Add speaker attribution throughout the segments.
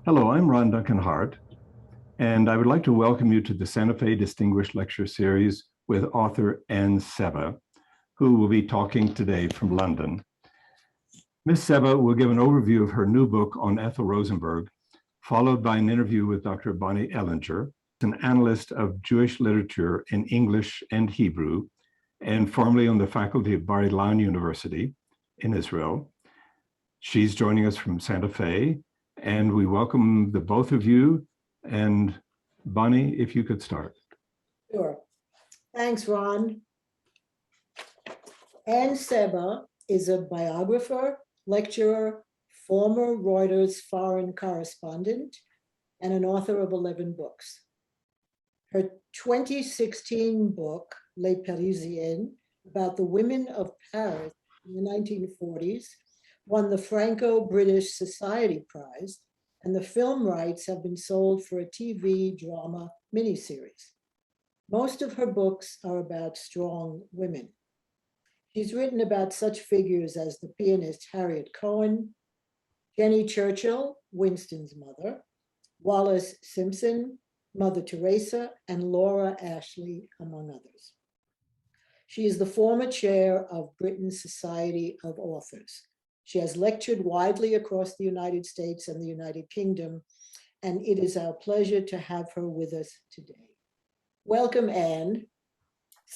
Speaker 1: Hello, I'm Ron Duncan Hart, and I would like to welcome you to the Santa Fe Distinguished Lecture Series with author Anne Sebba, who will be talking today from London. Ms. Sebba will give an overview of her new book on Ethel Rosenberg, followed by an interview with Dr. Bonnie Ellinger, an analyst of Jewish literature in English and Hebrew, and formerly on the faculty of Bar Ilan University in Israel. She's joining us from Santa Fe, and we welcome the both of you. And Bonnie, if you could start.
Speaker 2: Sure. Thanks, Ron. Anne Sebba is a biographer, lecturer, former Reuters foreign correspondent, and an author of 11 books. Her 2016 book, Les Parisiennes, about the women of Paris in the 1940s, won the Franco-British Society Prize, and the film rights have been sold for a TV drama miniseries. Most of her books are about strong women. She's written about such figures as the pianist Harriet Cohen, Jenny Churchill, Winston's mother, Wallis Simpson, Mother Teresa, and Laura Ashley, among others. She is the former chair of Britain's Society of Authors. She has lectured widely across the United States and the United Kingdom, and it is our pleasure to have her with us today. Welcome, Anne.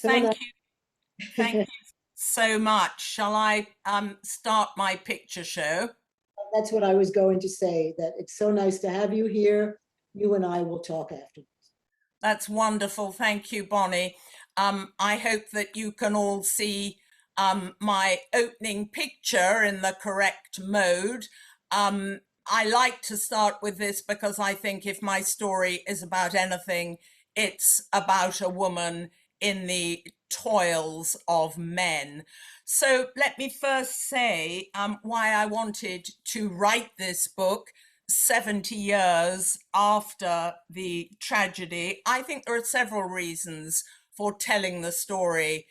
Speaker 3: Thank you. Thank you so much. Shall I start my picture show?
Speaker 2: That's what I was going to say, that it's so nice to have you here. You and I will talk afterwards.
Speaker 3: That's wonderful. Thank you, Bonnie. I hope that you can all see my opening picture in the correct mode. I like to start with this because I think if my story is about anything, it's about a woman in the toils of men. So let me first say why I wanted to write this book 70 years after the tragedy. I think there are several reasons for telling the story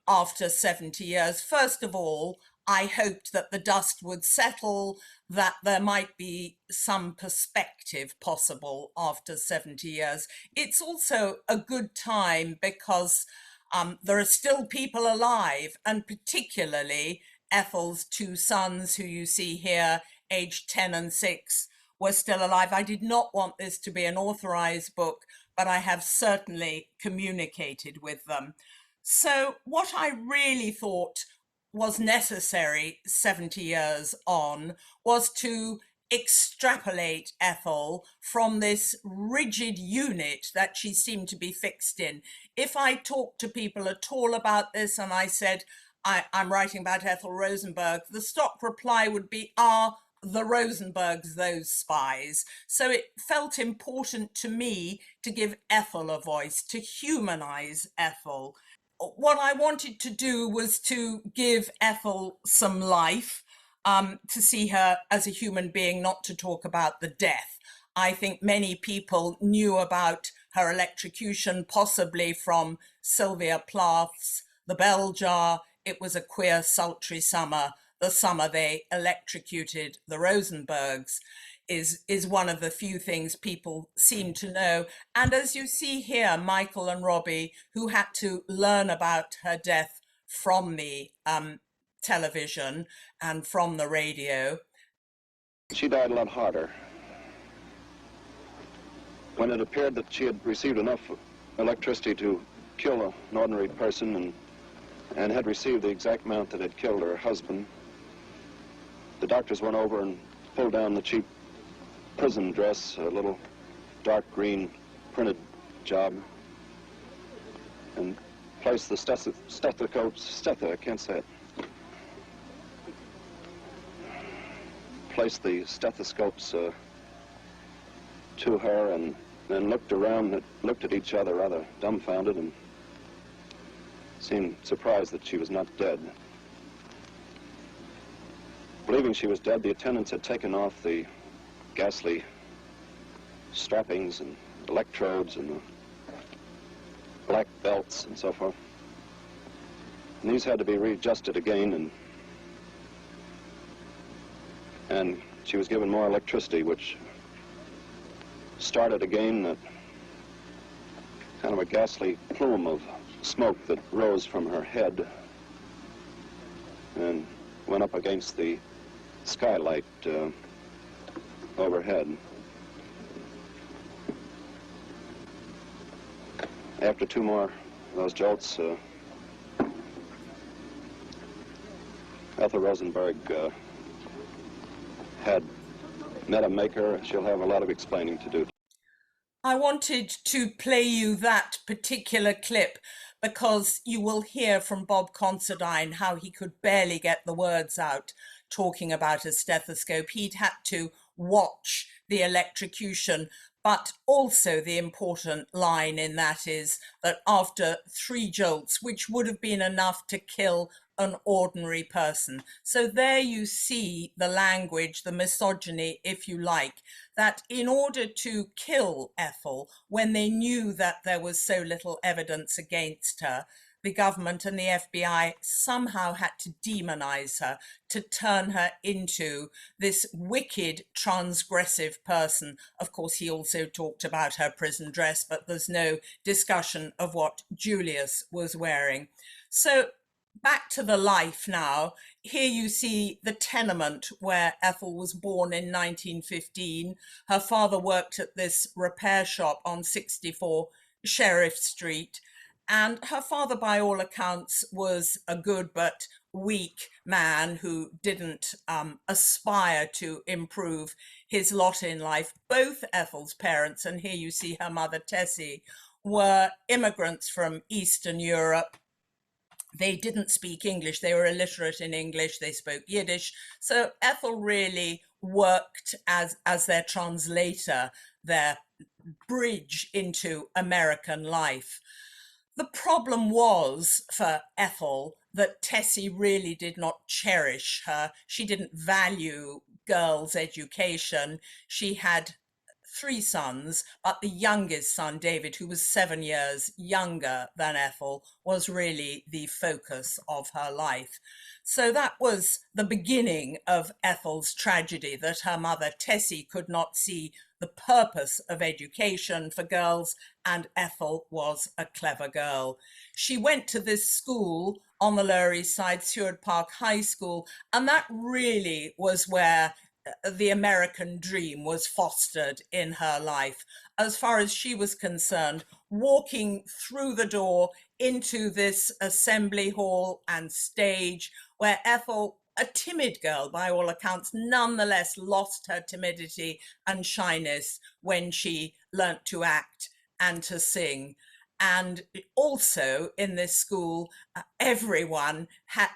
Speaker 3: after 70 years. First of all, I hoped that the dust would settle, that there might be some perspective possible after 70 years. It's also a good time because there are still people alive, and particularly Ethel's two sons, who you see here, aged 10 and 6, were still alive. I did not want this to be an authorized book, but I have certainly communicated with them. So what I really thought was necessary 70 years on was to extrapolate Ethel from this rigid unit that she seemed to be fixed in. If I talked to people at all about this and I said, I'm writing about Ethel Rosenberg, the stock reply would be, the Rosenbergs, those spies. So it felt important to me to give Ethel a voice, to humanize Ethel. What I wanted to do was to give Ethel some life, to see her as a human being, not to talk about the death. I think many people knew about her electrocution, possibly from Sylvia Plath's The Bell Jar. It was a queer, sultry summer. The summer they electrocuted the Rosenbergs is one of the few things people seem to know. And as you see here, Michael and Robbie, who had to learn about her death from the television and from the radio.
Speaker 4: She died a lot harder. When it appeared that she had received enough electricity to kill an ordinary person and had received the exact amount that had killed her husband, the doctors went over and pulled down the cheap prison dress, a little dark green printed job, and placed the I can't say it. Placed the stethoscopes to her and then looked around, looked at each other rather dumbfounded and seemed surprised that she was not dead. Believing she was dead, the attendants had taken off the ghastly strappings and electrodes and the black belts and so forth. And these had to be readjusted again, and she was given more electricity, which started again, kind of a ghastly plume of smoke that rose from her head and went up against the skylight overhead. After two more of those jolts, Ethel Rosenberg had met a maker. She'll have a lot of explaining to do.
Speaker 3: I wanted to play you that particular clip because you will hear from Bob Considine how he could barely get the words out talking about a stethoscope. He'd had to watch the electrocution, but also the important line in that is that after 3 jolts, which would have been enough to kill an ordinary person. So there you see the language, the misogyny, if you like, that in order to kill Ethel, when they knew that there was so little evidence against her, the government and the FBI somehow had to demonize her, to turn her into this wicked, transgressive person. Of course, he also talked about her prison dress, but there's no discussion of what Julius was wearing. So back to the life now. Here you see the tenement where Ethel was born in 1915. Her father worked at this repair shop on 64 Sheriff Street. And her father, by all accounts, was a good but weak man who didn't aspire to improve his lot in life. Both Ethel's parents, and here you see her mother Tessie, were immigrants from Eastern Europe. They didn't speak English. They were illiterate in English. They spoke Yiddish. So Ethel really worked as their translator, their bridge into American life. The problem was for Ethel that Tessie really did not cherish her. She didn't value girls' education. She had 3 sons, but the youngest son, David, who was 7 years younger than Ethel, was really the focus of her life. So that was the beginning of Ethel's tragedy, that her mother, Tessie, could not see the purpose of education for girls, and Ethel was a clever girl. She went to this school on the Lower East Side, Seward Park High School, and that really was where the American dream was fostered in her life. As far as she was concerned, walking through the door into this assembly hall and stage where Ethel, a timid girl by all accounts, nonetheless lost her timidity and shyness when she learnt to act and to sing. And also in this school, everyone had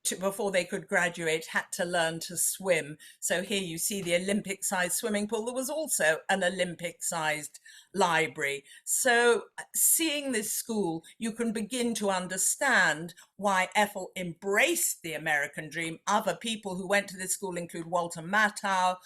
Speaker 3: to, before they could graduate, had to learn to swim. So here you see the Olympic-sized swimming pool. There was also an Olympic-sized library. So seeing this school, you can begin to understand why Ethel embraced the American dream. Other people who went to this school include Walter Matthau,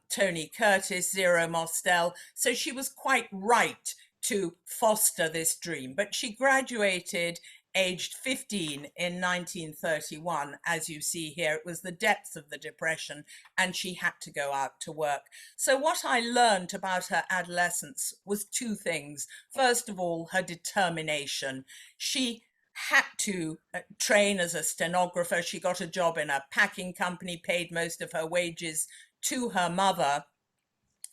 Speaker 3: Tony Curtis, Zero Mostel. So she was quite right to foster this dream. But she graduated aged 15 in 1931, as you see here. It was the depths of the Depression, and she had to go out to work. So what I learned about her adolescence was 2 things. First of all, her determination. She had to train as a stenographer. She got a job in a packing company, paid most of her wages to her mother,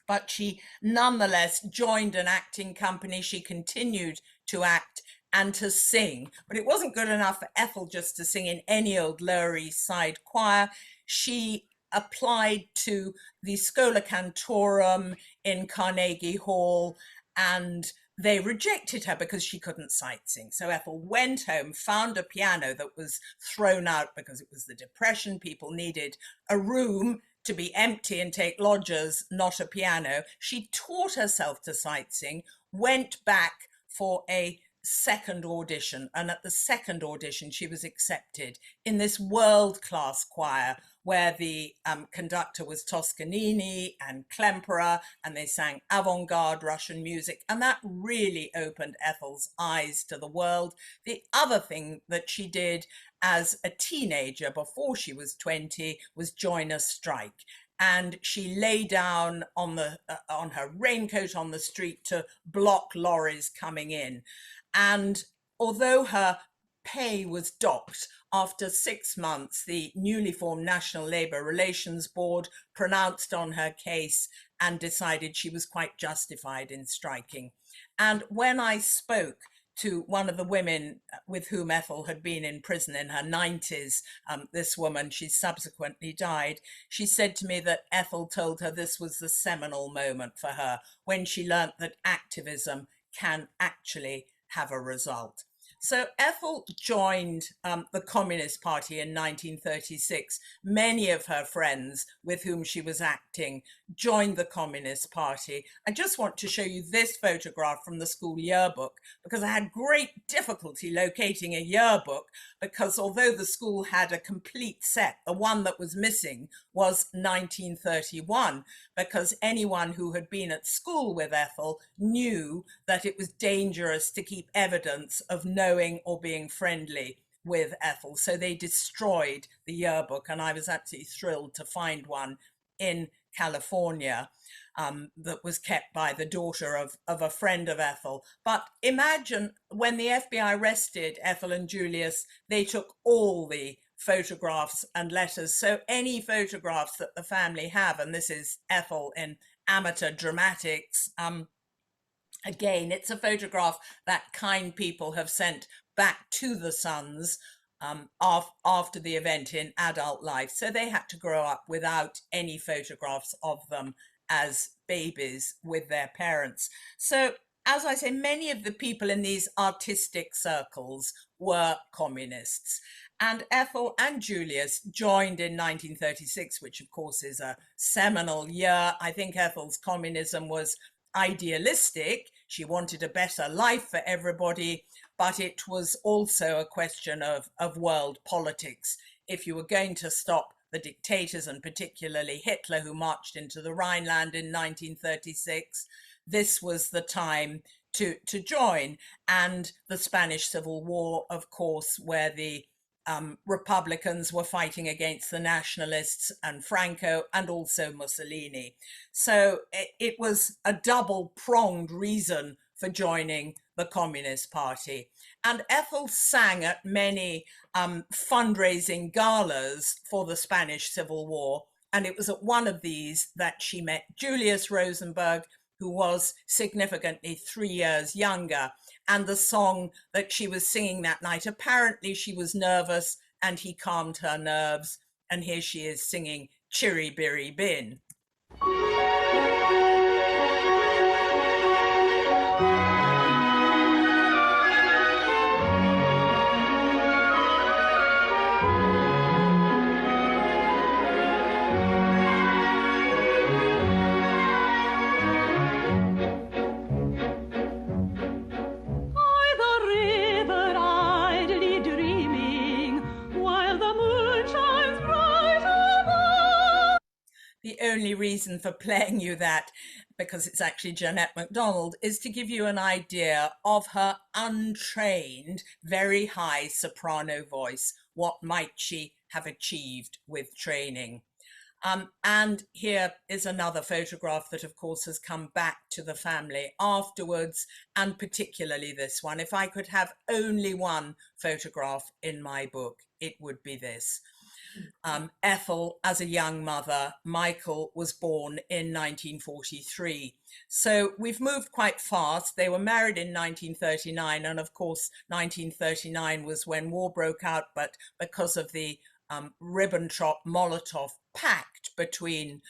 Speaker 3: but she nonetheless joined an acting company. She continued to act and to sing, but it wasn't good enough for Ethel just to sing in any old Lower East Side choir. She applied to the Schola Cantorum in Carnegie Hall, and they rejected her because she couldn't sight sing. So Ethel went home, found a piano that was thrown out because it was the Depression. People needed a room to be empty and take lodgers, not a piano. She taught herself to sight sing, went back for a second audition, and at the second audition she was accepted in this world-class choir where the conductor was Toscanini and Klemperer, and they sang avant-garde Russian music, and that really opened Ethel's eyes to the world. The other thing that she did as a teenager before she was 20 was join a strike. and she lay down on her raincoat on the street to block lorries coming in. And although her pay was docked, after 6 months, the newly formed National Labour Relations Board pronounced on her case and decided she was quite justified in striking. And when I spoke to one of the women with whom Ethel had been in prison in her 90s, this woman, she subsequently died, she said to me that Ethel told her this was the seminal moment for her, when she learnt that activism can actually have a result. So Ethel joined the Communist Party in 1936. Many of her friends with whom she was acting joined the Communist Party. I just want to show you this photograph from the school yearbook, because I had great difficulty locating a yearbook, because although the school had a complete set, the one that was missing was 1931, because anyone who had been at school with Ethel knew that it was dangerous to keep evidence of knowing or being friendly with Ethel. So they destroyed the yearbook, and I was absolutely thrilled to find one in California that was kept by the daughter of a friend of Ethel. But imagine when the FBI arrested Ethel and Julius, they took all the photographs and letters. So any photographs that the family have, and this is Ethel in amateur dramatics, again, it's a photograph that kind people have sent back to the sons after the event in adult life. So they had to grow up without any photographs of them as babies with their parents. So, as I say, many of the people in these artistic circles were communists. And Ethel and Julius joined in 1936, which of course is a seminal year. I think Ethel's communism was idealistic. She wanted a better life for everybody, but it was also a question of world politics. If you were going to stop the dictators, and particularly Hitler, who marched into the Rhineland in 1936, this was the time to join. And the Spanish Civil War, of course, where the Republicans were fighting against the nationalists and Franco and also Mussolini. So it was a double-pronged reason for joining the Communist Party. And Ethel sang at many fundraising galas for the Spanish Civil War. And it was at one of these that she met Julius Rosenberg, who was significantly 3 years younger. And the song that she was singing that night, apparently she was nervous and he calmed her nerves. And here she is singing Chiri Biri Bin. The only reason for playing you that, because it's actually Jeanette MacDonald, is to give you an idea of her untrained, very high soprano voice. What might she have achieved with training? And here is another photograph that, of course, has come back to the family afterwards, and particularly this one. If I could have only one photograph in my book, it would be this. Ethel as a young mother. Michael was born in 1943. So we've moved quite fast. They were married in 1939. And of course, 1939 was when war broke out. But because of the Ribbentrop-Molotov pact between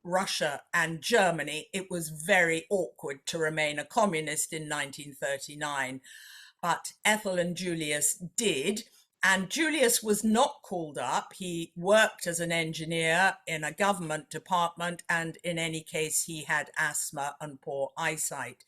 Speaker 3: Russia and Germany, it was very awkward to remain a communist in 1939. But Ethel and Julius did. And Julius was not called up. He worked as an engineer in a government department, and in any case, he had asthma and poor eyesight.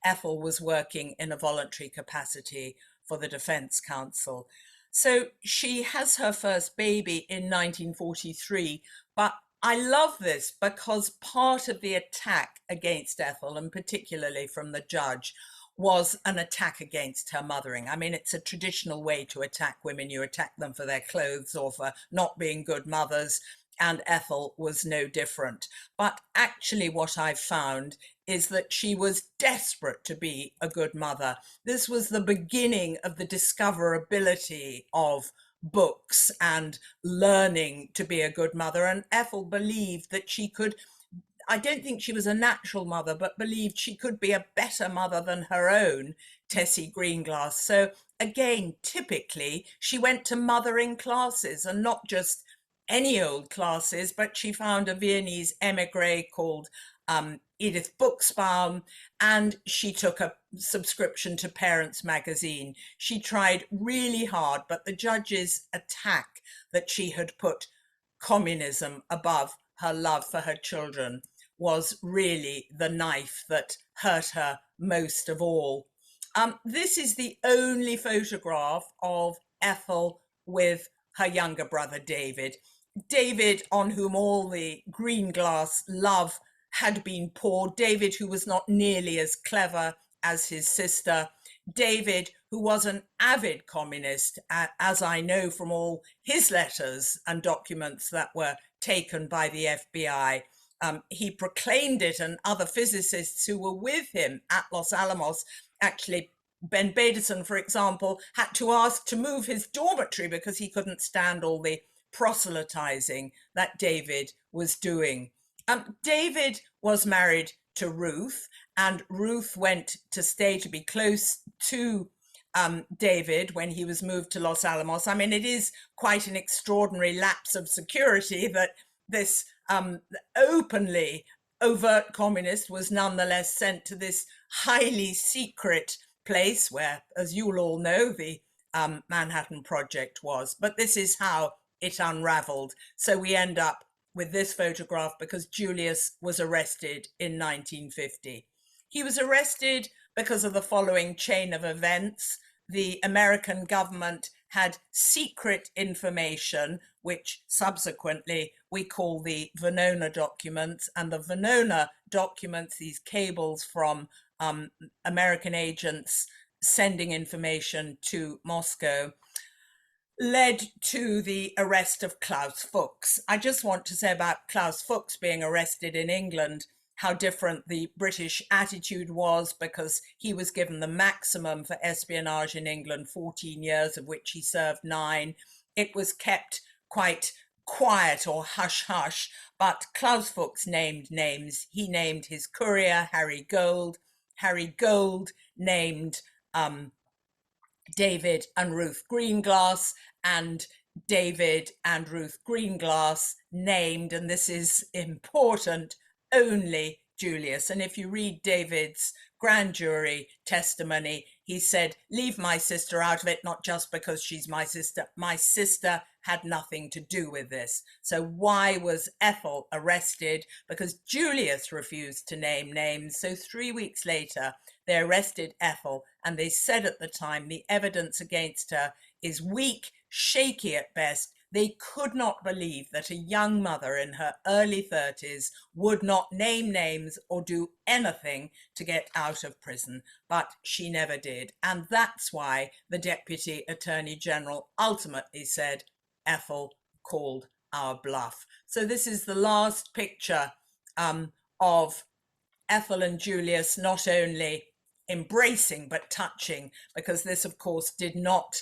Speaker 3: Ethel was working in a voluntary capacity for the Defense Council. So she has her first baby in 1943, but I love this because part of the attack against Ethel, and particularly from the judge, was an attack against her mothering. I mean, it's a traditional way to attack women. You attack them for their clothes or for not being good mothers. and Ethel was no different. But actually what I've found is that she was desperate to be a good mother. This was the beginning of the discoverability of books and learning to be a good mother. And Ethel believed that she could, I don't think she was a natural mother, but believed she could be a better mother than her own Tessie Greenglass. So again, typically, she went to mothering classes, and not just any old classes, but she found a Viennese emigre called Edith Buchsbaum, and she took a subscription to Parents Magazine. She tried really hard, but the judges' attack that she had put communism above her love for her children was really the knife that hurt her most of all. This is the only photograph of Ethel with her younger brother, David. David, on whom all the Greenglass love had been poured. David, who was not nearly as clever as his sister. David, who was an avid communist, as I know from all his letters and documents that were taken by the FBI. He proclaimed it, and other physicists who were with him at Los Alamos, actually Ben Baderson, for example, had to ask to move his dormitory because he couldn't stand all the proselytizing that David was doing. David was married to Ruth, and Ruth went to stay to be close to David when he was moved to Los Alamos. I mean, it is quite an extraordinary lapse of security that this openly overt communist was nonetheless sent to this highly secret place where, as you'll all know, the Manhattan Project was. But this is how it unraveled. So we end up with this photograph because Julius was arrested in 1950. He was arrested because of the following chain of events. The American government had secret information, which subsequently we call the Venona documents, and the Venona documents, these cables from American agents sending information to Moscow, led to the arrest of Klaus Fuchs. I just want to say about Klaus Fuchs being arrested in England, how different the British attitude was, because he was given the maximum for espionage in England, 14 years, of which he served 9. It was kept quite quiet or hush-hush, but Klaus Fuchs named names. He named his courier, Harry Gold. Harry Gold named David and Ruth Greenglass, and David and Ruth Greenglass named, and this is important, only Julius. And if you read David's grand jury testimony, he said, leave my sister out of it, not just because she's my sister. My sister had nothing to do with this. So why was Ethel arrested? Because Julius refused to name names. So 3 weeks later, they arrested Ethel, and they said at the time the evidence against her is weak, shaky at best. They could not believe that a young mother in her early 30s would not name names or do anything to get out of prison, but she never did. And that's why the Deputy Attorney General ultimately said, Ethel called our bluff. So this is the last picture of Ethel and Julius not only embracing but touching, because this, of course, did not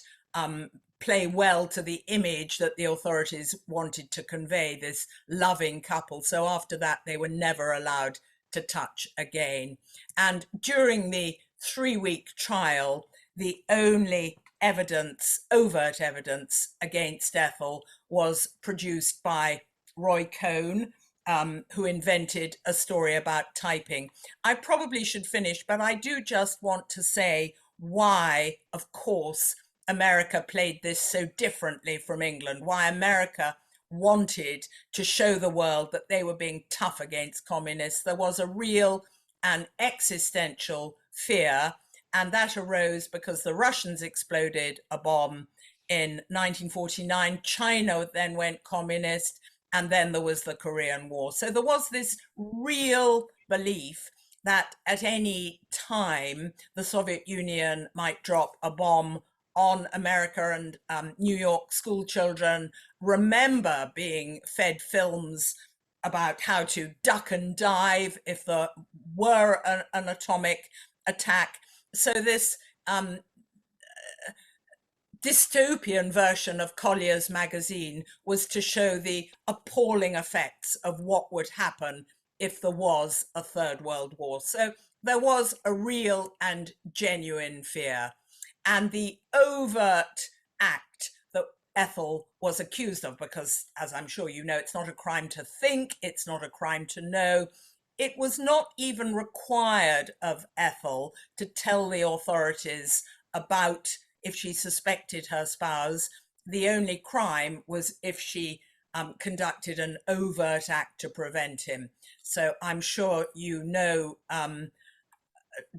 Speaker 3: play well to the image that the authorities wanted to convey, this loving couple. So after that, they were never allowed to touch again. And during the 3-week trial, the only evidence, overt evidence against Ethel was produced by Roy Cohn, who invented a story about typing. I probably should finish, but I do just want to say why, of course, America played this so differently from England, why America wanted to show the world that they were being tough against communists. There was a real and existential fear, and that arose because the Russians exploded a bomb in 1949. China then went communist, and then there was the Korean War. So there was this real belief that at any time the Soviet Union might drop a bomb on America and New York school children remember being fed films about how to duck and dive if there were an atomic attack. So this dystopian version of Collier's magazine was to show the appalling effects of what would happen if there was a Third World War. So there was a real and genuine fear. And the overt act that Ethel was accused of, because as I'm sure you know, it's not a crime to think, it's not a crime to know. It was not even required of Ethel to tell the authorities about if she suspected her spouse. The only crime was if she conducted an overt act to prevent him. So I'm sure you know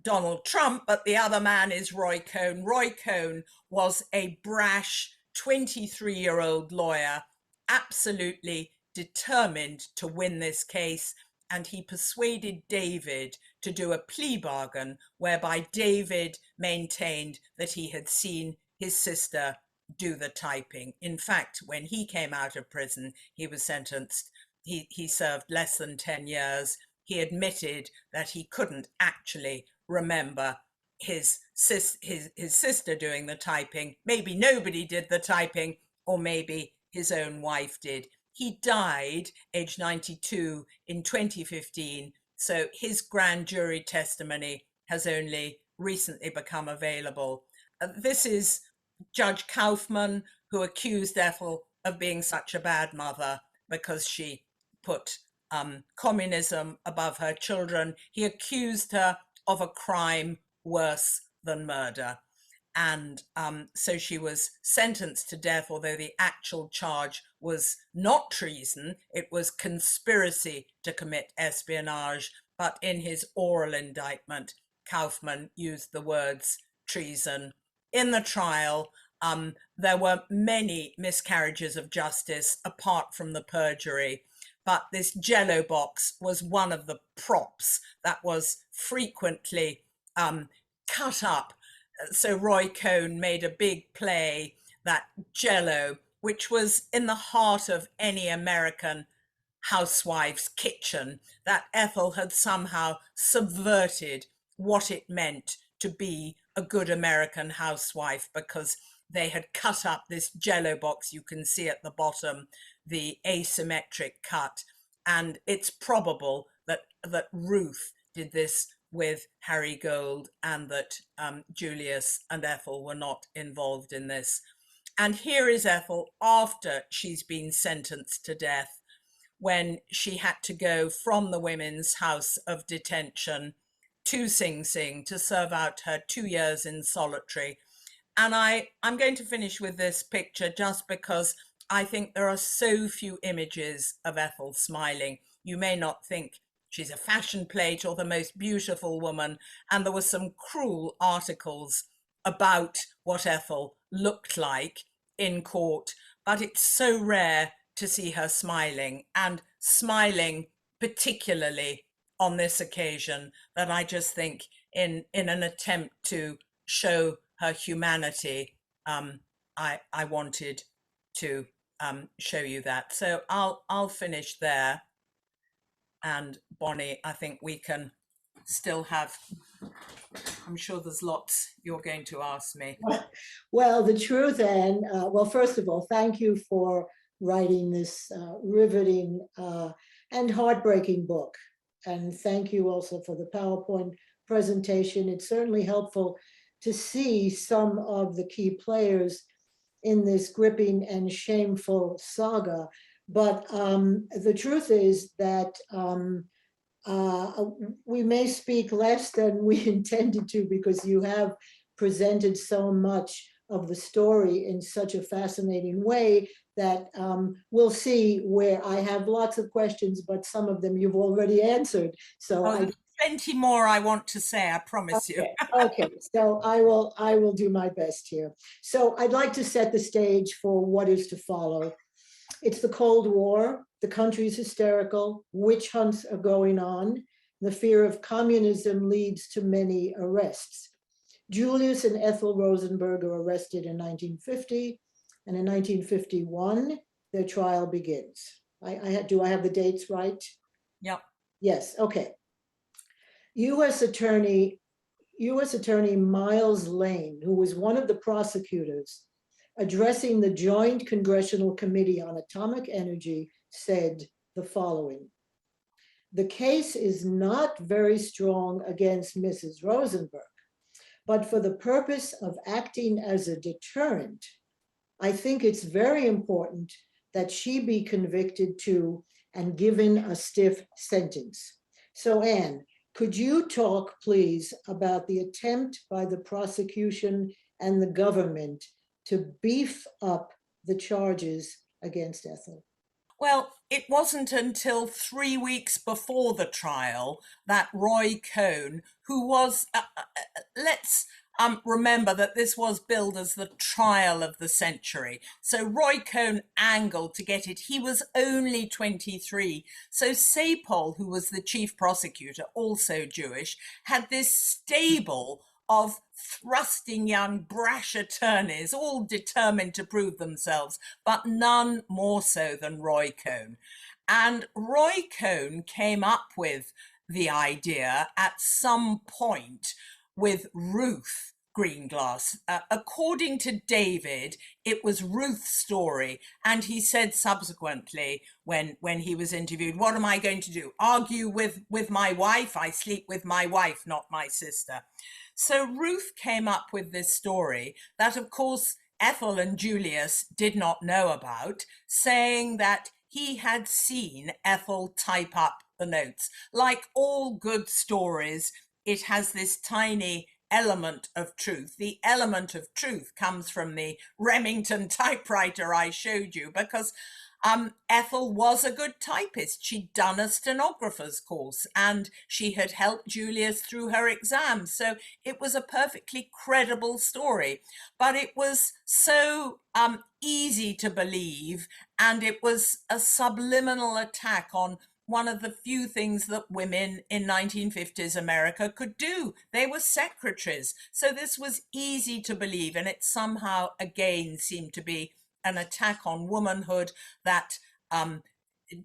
Speaker 3: Donald Trump, but the other man is Roy Cohn. Roy Cohn was a brash 23-year-old lawyer, absolutely determined to win this case, and he persuaded David to do a plea bargain whereby David maintained that he had seen his sister do the typing. In fact, when he came out of prison, he was sentenced. He served less than 10 years. He admitted that he couldn't actually remember his sister doing the typing. Maybe nobody did the typing, or maybe his own wife did. He died aged 92 in 2015, so his grand jury testimony has only recently become available. This is Judge Kaufman, who accused Ethel of being such a bad mother because she put communism above her children. He accused her of a crime worse than murder. And so she was sentenced to death, although the actual charge was not treason, it was conspiracy to commit espionage. But in his oral indictment, Kaufman used the words treason. In the trial, there were many miscarriages of justice apart from the perjury. But this Jello box was one of the props that was frequently cut up. So Roy Cohn made a big play that Jello, which was in the heart of any American housewife's kitchen, that Ethel had somehow subverted what it meant to be a good American housewife, because they had cut up this Jello box. You can see at the bottom the asymmetric cut, and it's probable that Ruth did this with Harry Gold, and that Julius and Ethel were not involved in this. And here is Ethel after she's been sentenced to death, when she had to go from the Women's House of Detention to Sing Sing to serve out her 2 years in solitary. And I'm going to finish with this picture just because I think there are so few images of Ethel smiling. You may not think she's a fashion plate or the most beautiful woman. And there were some cruel articles about what Ethel looked like in court, but it's so rare to see her smiling, and smiling particularly on this occasion, that I just think in an attempt to show her humanity, I wanted to show you that. So I'll finish there. And Bonnie, I think we can still have, I'm sure there's lots you're going to ask me.
Speaker 2: Well, the truth, Anne, well, first of all, thank you for writing this riveting and heartbreaking book. And thank you also for the PowerPoint presentation. It's certainly helpful to see some of the key players in this gripping and shameful saga. But the truth is that we may speak less than we intended to, because you have presented so much of the story in such a fascinating way that we'll see where I have lots of questions, but some of them you've already answered. So
Speaker 3: there's plenty more I want to say, I promise you.
Speaker 2: Okay, so I will do my best here. So I'd like to set the stage for what is to follow. It's the Cold War, the country's hysterical, witch hunts are going on, the fear of communism leads to many arrests. Julius and Ethel Rosenberg are arrested in 1950, and in 1951, their trial begins. Do I have the dates right?
Speaker 3: Yep.
Speaker 2: Yes, okay. U.S. Attorney Miles Lane, who was one of the prosecutors addressing the Joint Congressional Committee on Atomic Energy, said the following: "The case is not very strong against Mrs. Rosenberg, but for the purpose of acting as a deterrent, I think it's very important that she be convicted too and given a stiff sentence." So Anne, could you talk, please, about the attempt by the prosecution and the government to beef up the charges against Ethel?
Speaker 3: Well, it wasn't until 3 weeks before the trial that Roy Cohn, who was, let's remember that this was billed as the trial of the century. So Roy Cohn angled to get it. He was only 23. So Sapol, who was the chief prosecutor, also Jewish, had this stable of thrusting young brash attorneys, all determined to prove themselves, but none more so than Roy Cohn. And Roy Cohn came up with the idea at some point with Ruth Greenglass. According to David, it was Ruth's story. And he said subsequently, when he was interviewed, "What am I going to do? Argue with my wife? I sleep with my wife, not my sister." So Ruth came up with this story that, of course, Ethel and Julius did not know about, saying that he had seen Ethel type up the notes. Like all good stories, it has this tiny element of truth. The element of truth comes from the Remington typewriter I showed you, because Ethel was a good typist. She'd done a stenographer's course and she had helped Julius through her exams. So it was a perfectly credible story, but it was so easy to believe, and it was a subliminal attack on one of the few things that women in 1950s America could do. They were secretaries. So this was easy to believe, and it somehow again seemed to be an attack on womanhood, that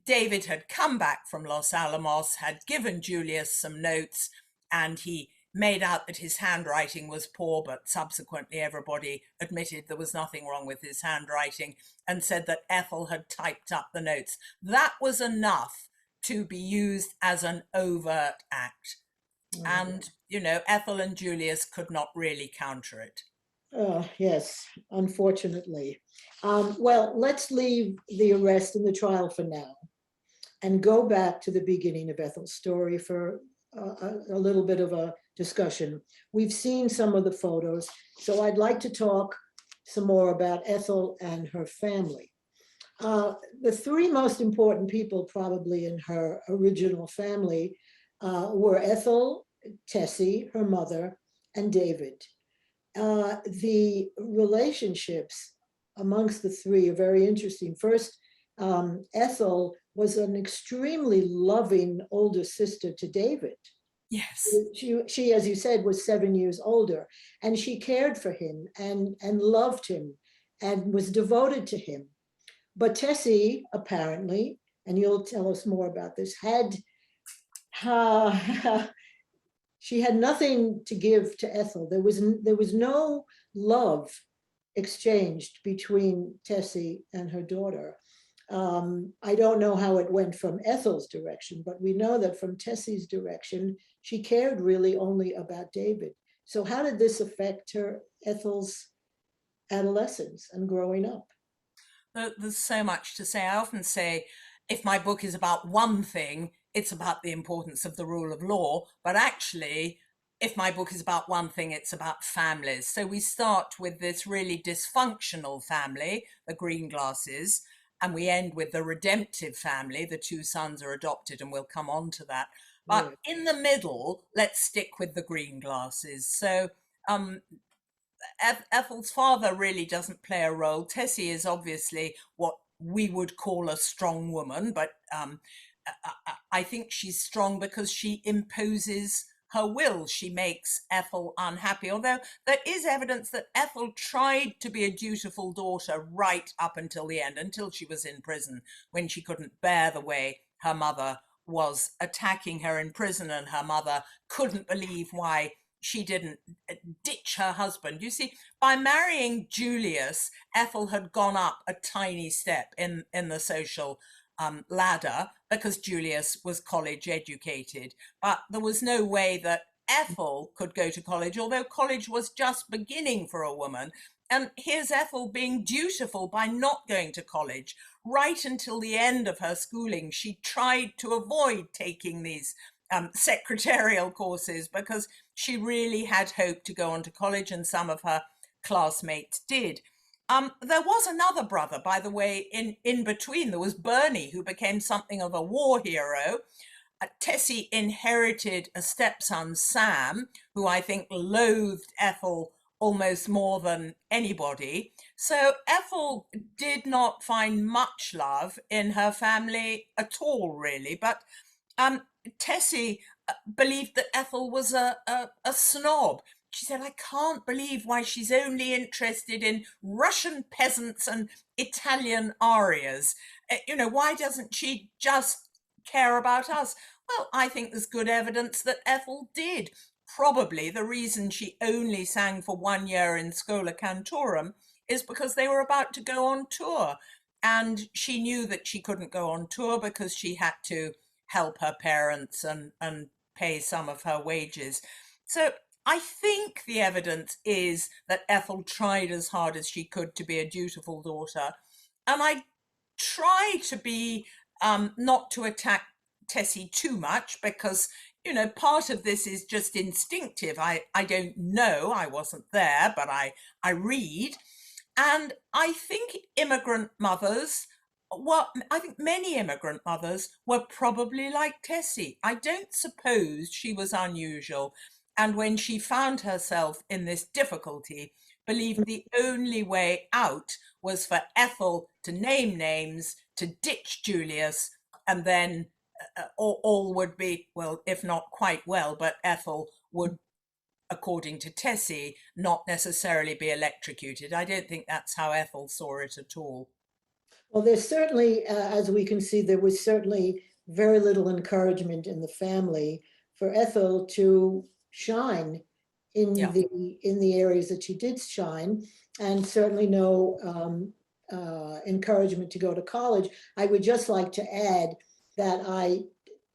Speaker 3: David had come back from Los Alamos, had given Julius some notes, and he made out that his handwriting was poor, but subsequently everybody admitted there was nothing wrong with his handwriting, and said that Ethel had typed up the notes. That was enough to be used as an overt act. And, you know, Ethel and Julius could not really counter it.
Speaker 2: Yes, unfortunately. Well, let's leave the arrest and the trial for now and go back to the beginning of Ethel's story for a little bit of a discussion. We've seen some of the photos, so I'd like to talk some more about Ethel and her family. The three most important people probably in her original family were Ethel, Tessie, her mother, and David. The relationships amongst the three are very interesting. First, Ethel was an extremely loving older sister to David.
Speaker 3: Yes.
Speaker 2: She, as you said, was 7 years older, and she cared for him and loved him and was devoted to him. But Tessie, apparently, and you'll tell us more about this, she had nothing to give to Ethel. There was no love exchanged between Tessie and her daughter. I don't know how it went from Ethel's direction, but we know that from Tessie's direction, she cared really only about David. So how did this affect Ethel's adolescence and growing up?
Speaker 3: There's so much to say. I often say, if my book is about one thing, it's about the importance of the rule of law. But actually, if my book is about one thing, it's about families. So we start with this really dysfunctional family, the Greenglasses, and we end with the redemptive family. The two sons are adopted, and we'll come on to that. But in the middle, let's stick with the Greenglasses. So Ethel's father really doesn't play a role. Tessie is obviously what we would call a strong woman, but I think she's strong because she imposes her will, she makes Ethel unhappy, although there is evidence that Ethel tried to be a dutiful daughter right up until the end, until she was in prison, when she couldn't bear the way her mother was attacking her in prison, and her mother couldn't believe why she didn't ditch her husband. You see, by marrying Julius, Ethel had gone up a tiny step in the social ladder, because Julius was college educated. But there was no way that Ethel could go to college, although college was just beginning for a woman. And here's Ethel being dutiful by not going to college. Right until the end of her schooling, she tried to avoid taking these secretarial courses, because she really had hoped to go on to college, and some of her classmates did. There was another brother, by the way, in between. There was Bernie, who became something of a war hero. Tessie inherited a stepson, Sam, who I think loathed Ethel almost more than anybody. So Ethel did not find much love in her family at all, really. But Tessie believed that Ethel was a snob. She said, I can't believe why she's only interested in Russian peasants and Italian arias. Why doesn't she just care about us? Well, I think there's good evidence that Ethel did. Probably the reason she only sang for 1 year in Schola Cantorum is because they were about to go on tour. And she knew that she couldn't go on tour because she had to help her parents and pay some of her wages. So I think the evidence is that Ethel tried as hard as she could to be a dutiful daughter. And I try to be, not to attack Tessie too much, because, part of this is just instinctive. I don't know, I wasn't there, but I read. And I think many immigrant mothers were probably like Tessie. I don't suppose she was unusual. And when she found herself in this difficulty, believed the only way out was for Ethel to name names, to ditch Julius, and then all would be, well, if not quite well, but Ethel would, according to Tessie, not necessarily be electrocuted. I don't think that's how Ethel saw it at all.
Speaker 2: Well, there's certainly, as we can see, there was certainly very little encouragement in the family for Ethel to shine in the areas that she did shine, and certainly no encouragement to go to college. I would just like to add that I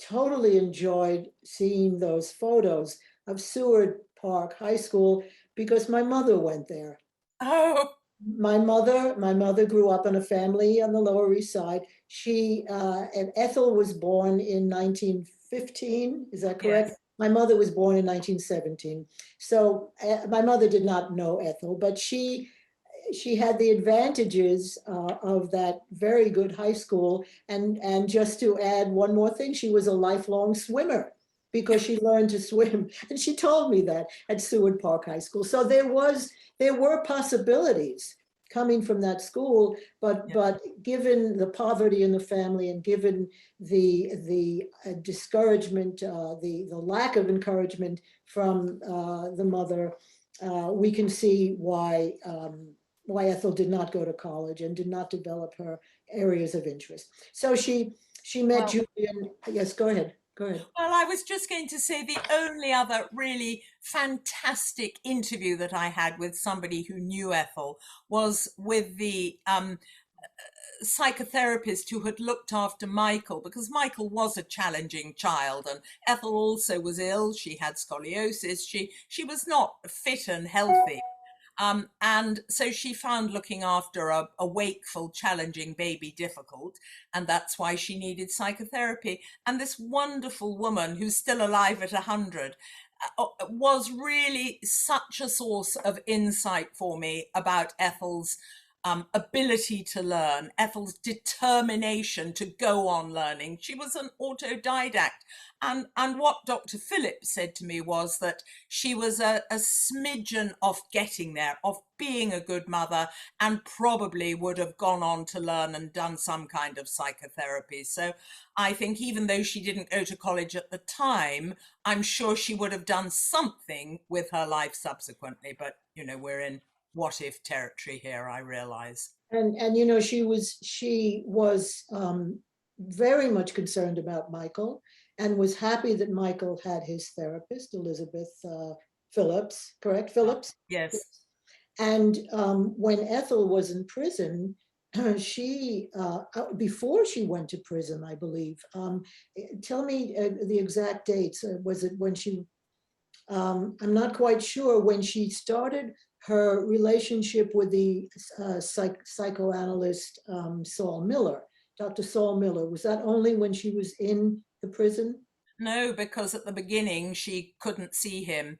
Speaker 2: totally enjoyed seeing those photos of Seward Park High School because my mother went there.
Speaker 3: Oh.
Speaker 2: My mother grew up in a family on the Lower East Side. And Ethel was born in 1915. Is that correct? Yes. My mother was born in 1917. So my mother did not know Ethel, but she had the advantages of that very good high school. And just to add one more thing, she was a lifelong swimmer because she learned to swim. And she told me that at Seward Park High School. So there were possibilities coming from that school, but given the poverty in the family and given the discouragement, the lack of encouragement from the mother, we can see why Ethel did not go to college and did not develop her areas of interest. So she met Julian. Yes, go ahead. Go ahead.
Speaker 3: Well, I was just going to say the only other really fantastic interview that I had with somebody who knew Ethel was with the psychotherapist who had looked after Michael, because Michael was a challenging child and Ethel also was ill. She had scoliosis. She was not fit and healthy. And so she found looking after a wakeful, challenging baby difficult, and that's why she needed psychotherapy. And this wonderful woman, who's still alive at 100, was really such a source of insight for me about Ethel's ability to learn, Ethel's determination to go on learning. She was an autodidact. And what Dr. Phillips said to me was that she was a smidgen of getting there, of being a good mother, and probably would have gone on to learn and done some kind of psychotherapy. So I think even though she didn't go to college at the time, I'm sure she would have done something with her life subsequently. But, you know, we're in what if territory here, I realize.
Speaker 2: And you know, she was very much concerned about Michael, and was happy that Michael had his therapist, Elizabeth Phillips, correct? Phillips?
Speaker 3: Yes.
Speaker 2: And when Ethel was in prison, she, before she went to prison, I believe, tell me the exact dates. Was it when she, I'm not quite sure, when she started her relationship with the psychoanalyst Saul Miller, Dr. Saul Miller. Was that only when she was in the prison?
Speaker 3: No, because at the beginning she couldn't see him.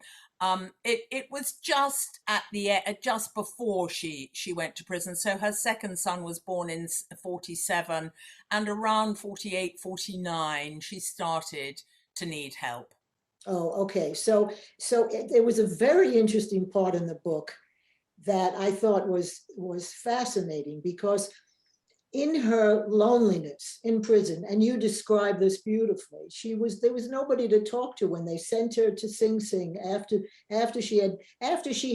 Speaker 3: It was just at just before she went to prison. So her second son was born in 47, and around 48, 49, she started to need help.
Speaker 2: Oh, okay. So there was a very interesting part in the book that I thought was fascinating, because in her loneliness in prison, and you describe this beautifully, there was nobody to talk to when they sent her to Sing Sing after she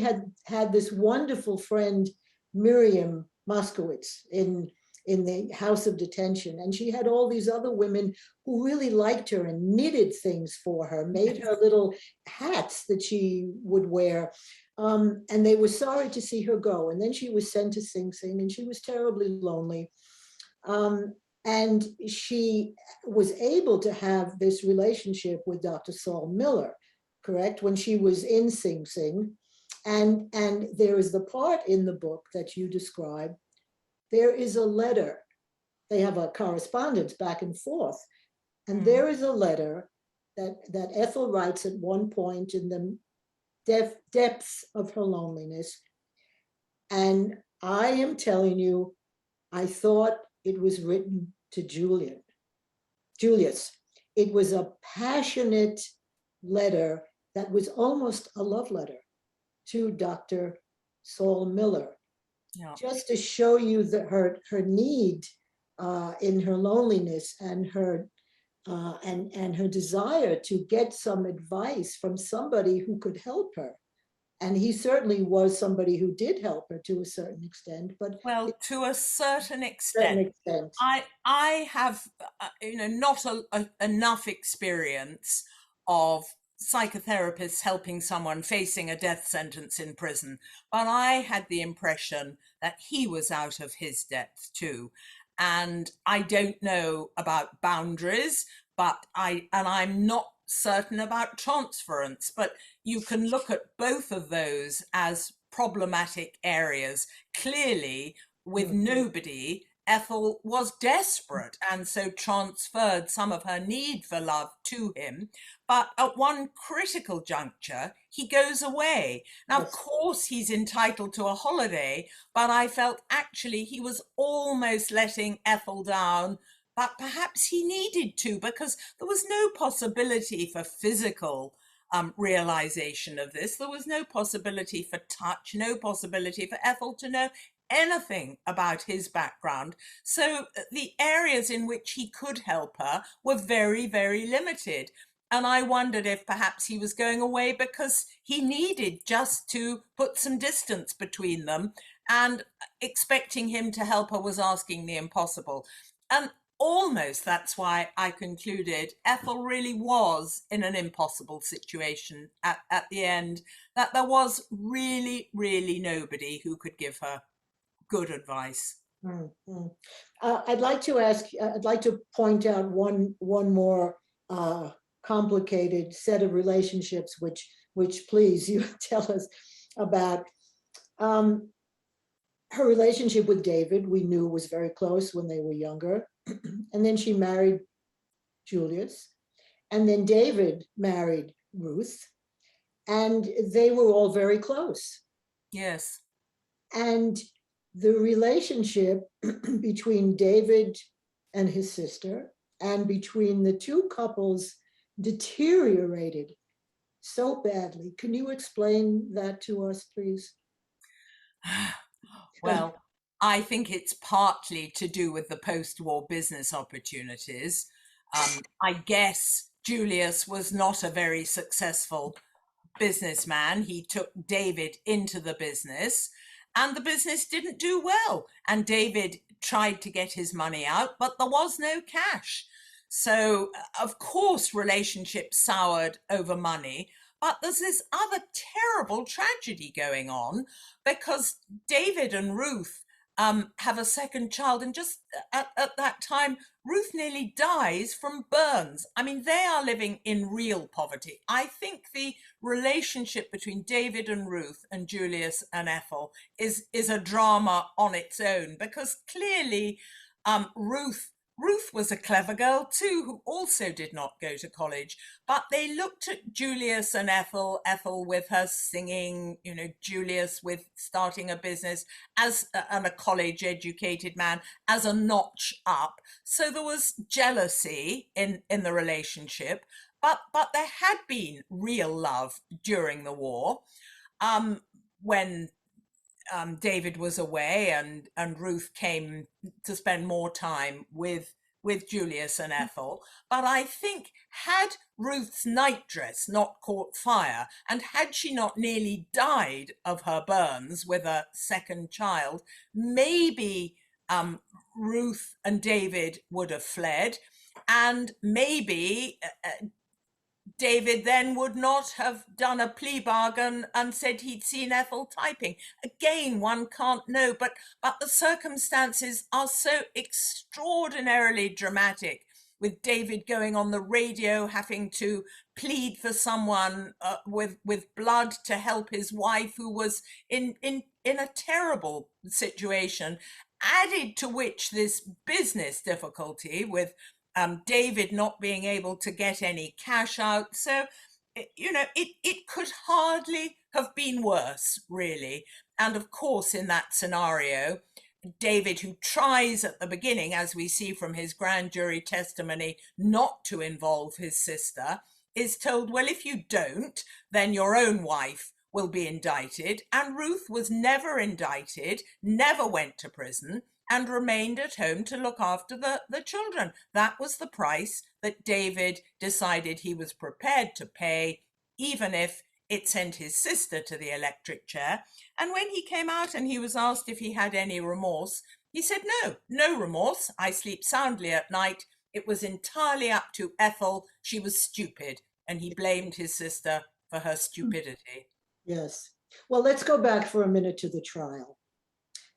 Speaker 2: had this wonderful friend Miriam Moskowitz in the house of detention, and she had all these other women who really liked her and knitted things for her, made her little hats that she would wear. And they were sorry to see her go. And then she was sent to Sing Sing, and she was terribly lonely. And she was able to have this relationship with Dr. Saul Miller, correct, when she was in Sing Sing. And there is the part in the book that you describe. There is a letter. They have a correspondence back and forth. And there is a letter that Ethel writes at one point in the depths of her loneliness. And I am telling you, I thought it was written to Julius. It was a passionate letter that was almost a love letter to Dr. Saul Miller. Yeah. Just to show you that her need in her loneliness and her desire to get some advice from somebody who could help her. And he certainly was somebody who did help her to a certain extent. But
Speaker 3: to a certain extent. I have, not enough experience of psychotherapists helping someone facing a death sentence in prison, but I had the impression that he was out of his depth too. And I don't know about boundaries, but I'm not certain about transference, but you can look at both of those as problematic areas. Clearly, with nobody, Ethel was desperate and so transferred some of her need for love to him. But at one critical juncture, he goes away. Now, of course, he's entitled to a holiday, but I felt actually he was almost letting Ethel down, but perhaps he needed to, because there was no possibility for physical realization of this. There was no possibility for touch, no possibility for Ethel to know anything about his background. So the areas in which he could help her were very, very limited. And I wondered if perhaps he was going away because he needed just to put some distance between them, and expecting him to help her was asking the impossible. And almost that's why I concluded Ethel really was in an impossible situation at the end, that there was really, really nobody who could give her good advice.
Speaker 2: I'd like to point out one more complicated set of relationships, which please you tell us about. Her relationship with David, we knew was very close when they were younger. And then she married Julius. And then David married Ruth. And they were all very close.
Speaker 3: Yes.
Speaker 2: And the relationship between David and his sister and between the two couples deteriorated so badly. Can you explain that to us, please?
Speaker 3: Well, I think it's partly to do with the post-war business opportunities. I guess Julius was not a very successful businessman. He took David into the business, and the business didn't do well. And David tried to get his money out, but there was no cash. So, of course, relationships soured over money. But there's this other terrible tragedy going on because David and Ruth have a second child. And just at that time, Ruth nearly dies from burns. I mean, they are living in real poverty. I think the relationship between David and Ruth and Julius and Ethel is a drama on its own, because clearly Ruth was a clever girl too, who also did not go to college, but they looked at Julius and Ethel with her singing, Julius with starting a business as and a college educated man, as a notch up. So there was jealousy in the relationship, but there had been real love during the war. When David was away and Ruth came to spend more time with Julius and Ethel. But I think, had Ruth's nightdress not caught fire, and had she not nearly died of her burns with a second child, maybe Ruth and David would have fled, and maybe David then would not have done a plea bargain and said he'd seen Ethel typing. Again, one can't know, but the circumstances are so extraordinarily dramatic, with David going on the radio, having to plead for someone with blood to help his wife, who was in a terrible situation, added to which this business difficulty with David not being able to get any cash out. So, it could hardly have been worse, really. And of course, in that scenario, David, who tries at the beginning, as we see from his grand jury testimony, not to involve his sister, is told, well, if you don't, then your own wife will be indicted. And Ruth was never indicted, never went to prison, and remained at home to look after the children. That was the price that David decided he was prepared to pay, even if it sent his sister to the electric chair. And when he came out and he was asked if he had any remorse, he said, no remorse. I sleep soundly at night. It was entirely up to Ethel. She was stupid. And he blamed his sister for her stupidity.
Speaker 2: Yes. Well, let's go back for a minute to the trial.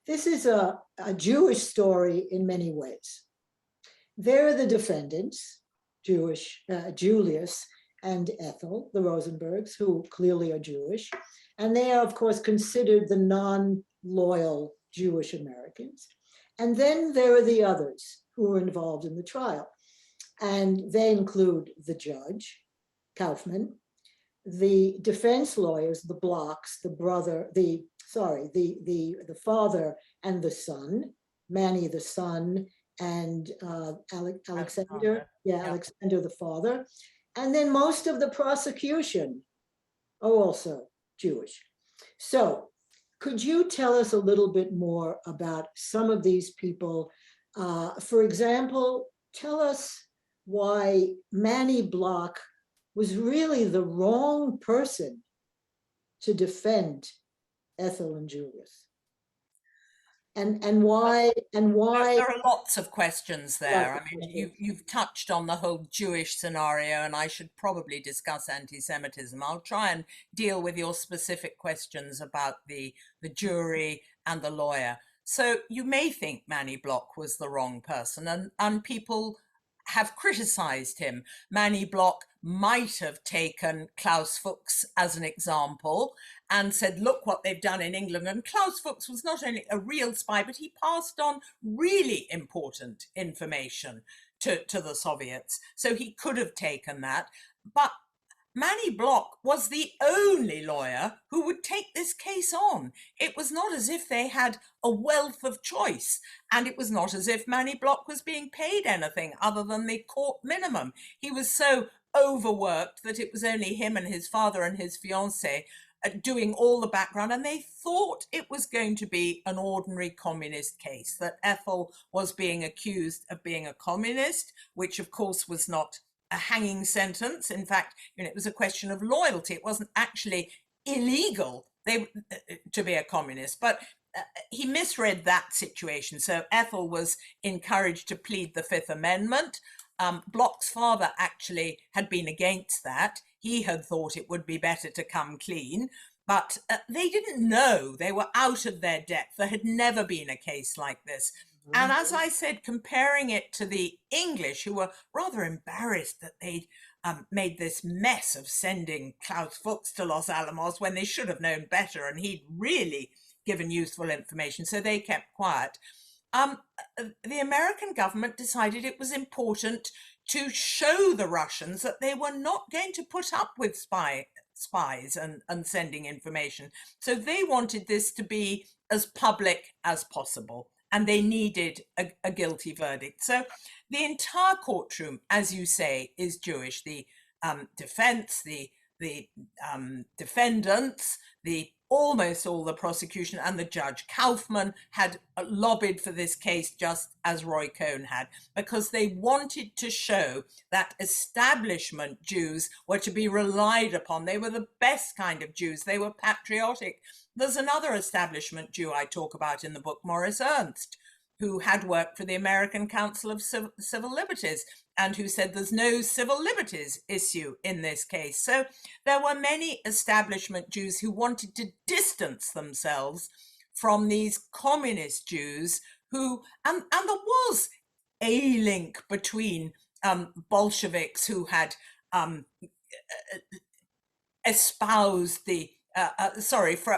Speaker 2: This is a Jewish story in many ways. They're the defendants, Julius and Ethel, the Rosenbergs, who clearly are Jewish. And they are, of course, considered the non-loyal Jewish Americans. And then there are the others who are involved in the trial. And they include the judge, Kaufman, the defense lawyers, the Blocks, the father and the son, Manny the son, and Alexander, Alexander the father. And then most of the prosecution are also Jewish. So could you tell us a little bit more about some of these people? For example, tell us why Manny Block was really the wrong person to defend Ethel and Julius. And why
Speaker 3: there are lots of questions there.
Speaker 2: Right.
Speaker 3: I mean, you've touched on the whole Jewish scenario, and I should probably discuss anti-Semitism. I'll try and deal with your specific questions about the jury and the lawyer. So you may think Manny Block was the wrong person, and people have criticized him. Manny Block might have taken Klaus Fuchs as an example and said, look what they've done in England. And Klaus Fuchs was not only a real spy, but he passed on really important information to the Soviets. So he could have taken that. But Manny Block was the only lawyer who would take this case on. It was not as if they had a wealth of choice, and it was not as if Manny Block was being paid anything other than the court minimum. He was so overworked that it was only him and his father and his fiancée doing all the background, and they thought it was going to be an ordinary communist case, that Ethel was being accused of being a communist, which of course was not a hanging sentence. In fact, it was a question of loyalty. It wasn't actually illegal to be a communist, but he misread that situation. So Ethel was encouraged to plead the Fifth Amendment. Block's father actually had been against that. He had thought it would be better to come clean, but they didn't know. They were out of their depth. There had never been a case like this. And as I said, comparing it to the English, who were rather embarrassed that they'd made this mess of sending Klaus Fuchs to Los Alamos when they should have known better, and he'd really given useful information, so they kept quiet. The American government decided it was important to show the Russians that they were not going to put up with spies and sending information. So they wanted this to be as public as possible, and they needed a guilty verdict. So the entire courtroom, as you say, is Jewish. The defense, the defendants, almost all the prosecution, and the judge. Kaufman had lobbied for this case just as Roy Cohn had, because they wanted to show that establishment Jews were to be relied upon. They were the best kind of Jews. They were patriotic. There's another establishment Jew I talk about in the book, Morris Ernst, who had worked for the American Council of Civil Liberties and who said there's no civil liberties issue in this case. So there were many establishment Jews who wanted to distance themselves from these communist Jews who, and there was a link between Bolsheviks who had espoused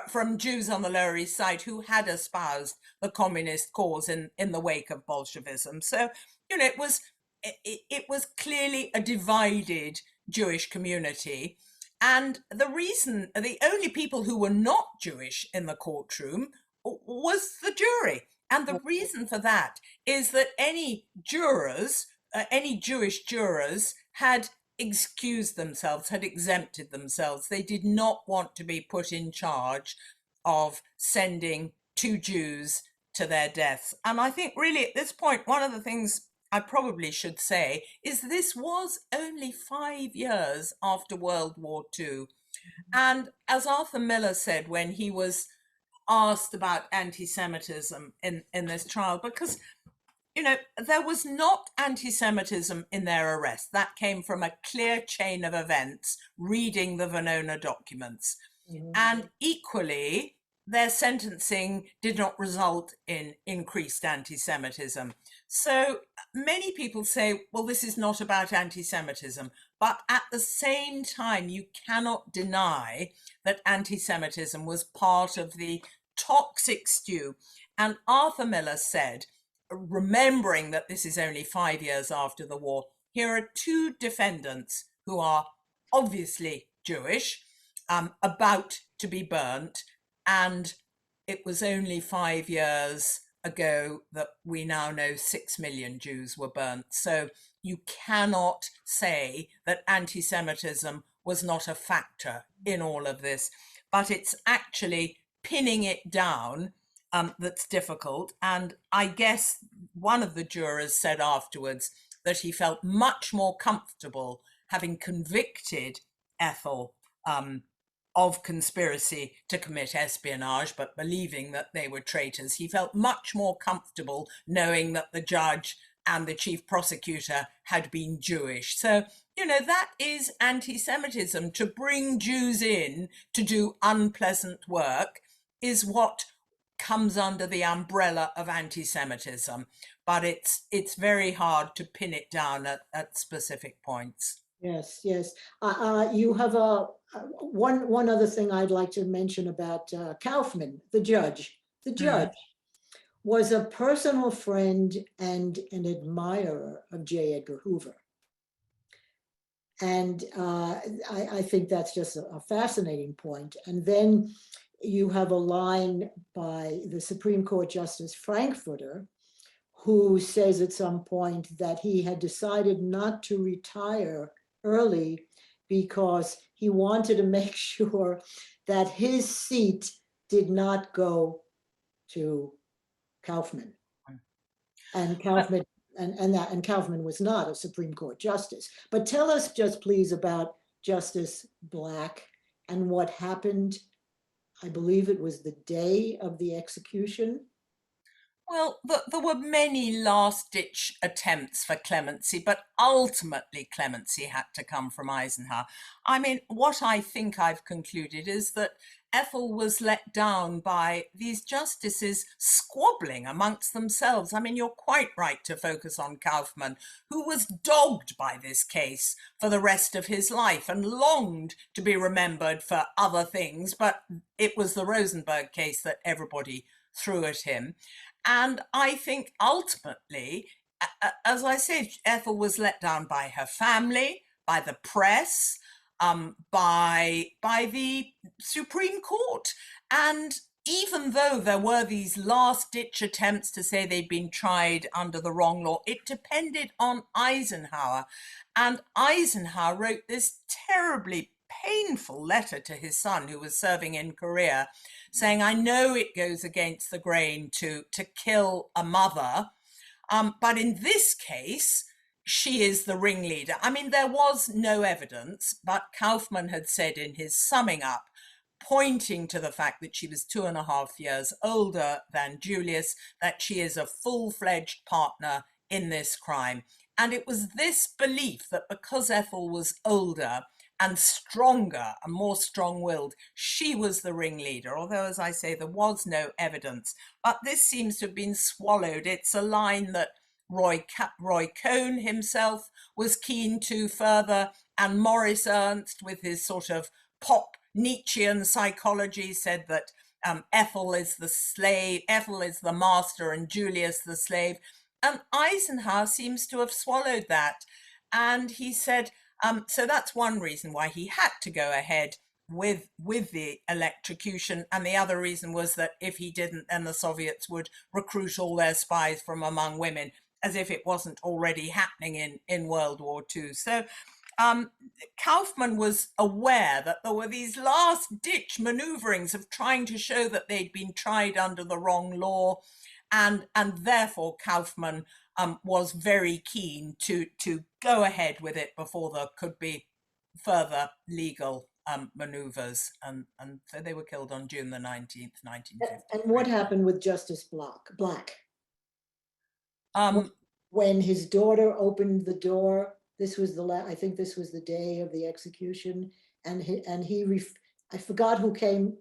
Speaker 3: from Jews on the Lower East Side who had espoused the communist cause in the wake of Bolshevism. So, it was clearly a divided Jewish community. And the only people who were not Jewish in the courtroom was the jury. And the reason for that is that any Jewish jurors had excused themselves, had exempted themselves. They did not want to be put in charge of sending two Jews to their deaths. And I think really at this point, one of the things I probably should say is this was only 5 years after World War II. And as Arthur Miller said when he was asked about anti-Semitism in this trial, because there was not anti-Semitism in their arrest. That came from a clear chain of events, reading the Venona documents. Mm-hmm. And equally, their sentencing did not result in increased anti-Semitism. So many people say, well, this is not about anti-Semitism. But at the same time, you cannot deny that anti-Semitism was part of the toxic stew. And Arthur Miller said, remembering that this is only 5 years after the war, here are two defendants who are obviously Jewish, about to be burnt, and it was only 5 years ago that we now know 6 million Jews were burnt. So you cannot say that anti-Semitism was not a factor in all of this, but it's actually pinning it down that's difficult. And I guess one of the jurors said afterwards that he felt much more comfortable having convicted Ethel of conspiracy to commit espionage, but believing that they were traitors. He felt much more comfortable knowing that the judge and the chief prosecutor had been Jewish. So, that is anti-Semitism. To bring Jews in to do unpleasant work is what comes under the umbrella of anti-Semitism, but it's very hard to pin it down at specific points.
Speaker 2: Yes. You have one other thing I'd like to mention about Kaufman, the judge. The judge was a personal friend and an admirer of J. Edgar Hoover. And I think that's just a fascinating point. And then you have a line by the Supreme Court Justice Frankfurter, who says at some point that he had decided not to retire early because he wanted to make sure that his seat did not go to Kaufman. And Kaufman and Kaufman was not a Supreme Court justice. But tell us just please about Justice Black and what happened. I believe it was the day of the execution.
Speaker 3: Well, there were many last-ditch attempts for clemency, but ultimately clemency had to come from Eisenhower. I mean, what I think I've concluded is that Ethel was let down by these justices squabbling amongst themselves. I mean, you're quite right to focus on Kaufman, who was dogged by this case for the rest of his life and longed to be remembered for other things, but it was the Rosenberg case that everybody threw at him. And I think ultimately, as I said, Ethel was let down by her family, by the press, by the Supreme Court. And even though there were these last-ditch attempts to say they'd been tried under the wrong law, it depended on Eisenhower. And Eisenhower wrote this terribly painful letter to his son, who was serving in Korea, saying, I know it goes against the grain to kill a mother, but in this case, she is the ringleader. I mean, there was no evidence, but Kaufman had said in his summing up, pointing to the fact that she was 2.5 years older than Julius, that she is a full-fledged partner in this crime. And it was this belief that because Ethel was older and stronger and more strong-willed, she was the ringleader, although, as I say, there was no evidence. But this seems to have been swallowed. It's a line that Roy Cohn himself was keen to further, and Maurice Ernst, with his sort of pop Nietzschean psychology, said that Ethel is the slave, Ethel is the master, and Julius the slave. And Eisenhower seems to have swallowed that. And he said, so that's one reason why he had to go ahead with the electrocution. And the other reason was that if he didn't, then the Soviets would recruit all their spies from among women, as if it wasn't already happening in World War II. So Kaufman was aware that there were these last-ditch maneuverings of trying to show that they'd been tried under the wrong law, and therefore Kaufman was very keen to go ahead with it before there could be further legal maneuvers, and so they were killed on June the 19th, 1950.
Speaker 2: And what happened with Justice Black? When his daughter opened the door, this was I think this was the day of the execution, and I forgot who came.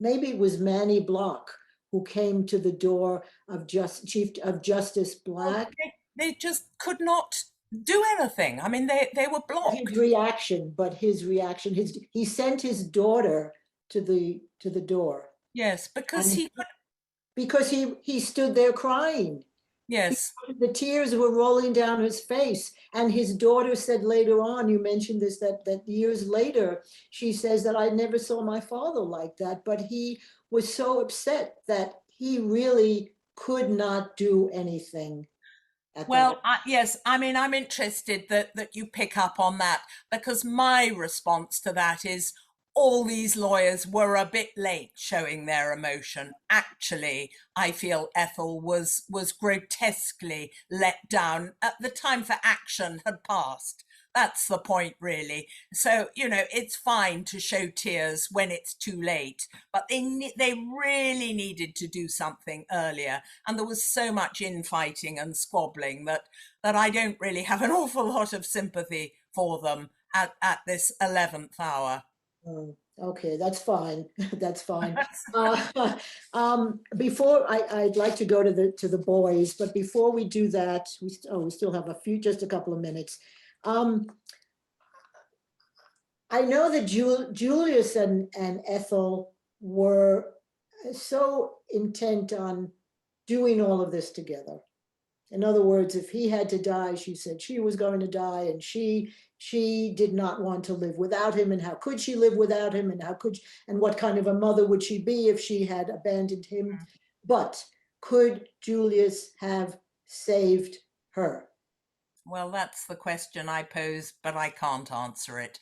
Speaker 2: Maybe it was Manny Block who came to the door of Chief Justice Black.
Speaker 3: They just could not do anything. I mean, they were blocked.
Speaker 2: His reaction, he sent his daughter to the door.
Speaker 3: Yes, because
Speaker 2: he stood there crying.
Speaker 3: Yes.
Speaker 2: The tears were rolling down his face. And his daughter said later on, you mentioned this, that years later, she says that I never saw my father like that, but he was so upset that he really could not do anything.
Speaker 3: Well, yes, I mean, I'm interested that you pick up on that, because my response to that is all these lawyers were a bit late showing their emotion. Actually, I feel Ethel was grotesquely let down. The time for action had passed. That's the point, really. So, you know, it's fine to show tears when it's too late, but they really needed to do something earlier. And there was so much infighting and squabbling that I don't really have an awful lot of sympathy for them at this 11th hour.
Speaker 2: Okay, that's fine. That's fine. Before I'd like to go to the boys, but before we do that, we still have just a couple of minutes. I know that Julius and Ethel were so intent on doing all of this together. In other words, if he had to die, she said she was going to die, and she did not want to live without him. And how could she live without him? And how could and what kind of a mother would she be if she had abandoned him? But could Julius have saved her?
Speaker 3: Well, that's the question I pose, but I can't answer it.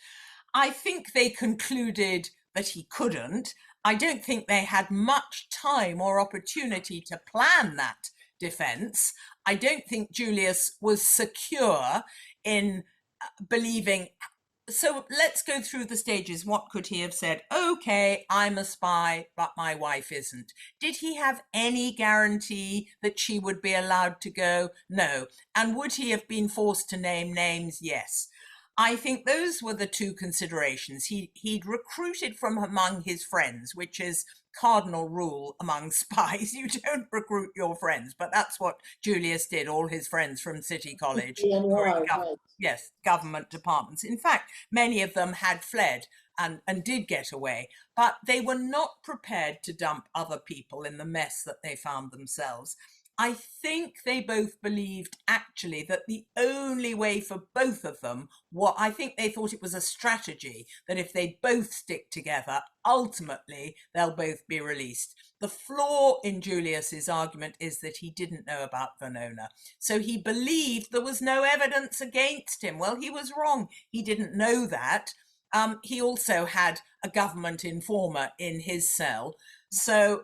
Speaker 3: I think they concluded that he couldn't. I don't think they had much time or opportunity to plan that defense. I don't think Julius was secure in believing. So let's go through the stages. What could he have said? Okay, I'm a spy, but my wife isn't. Did he have any guarantee that she would be allowed to go? No. And would he have been forced to name names? Yes. I think those were the two considerations. He'd recruited from among his friends, which is cardinal rule among spies. You don't recruit your friends, but that's what Julius did. All his friends from City College were in yes, government departments. In fact, many of them had fled and did get away, but they were not prepared to dump other people in the mess that they found themselves. I think they both believed actually that the only way for both of them, I think they thought it was a strategy that if they both stick together, ultimately they'll both be released. The flaw in Julius's argument is that he didn't know about Venona. So he believed there was no evidence against him. Well, he was wrong. He didn't know that. He also had a government informer in his cell. So,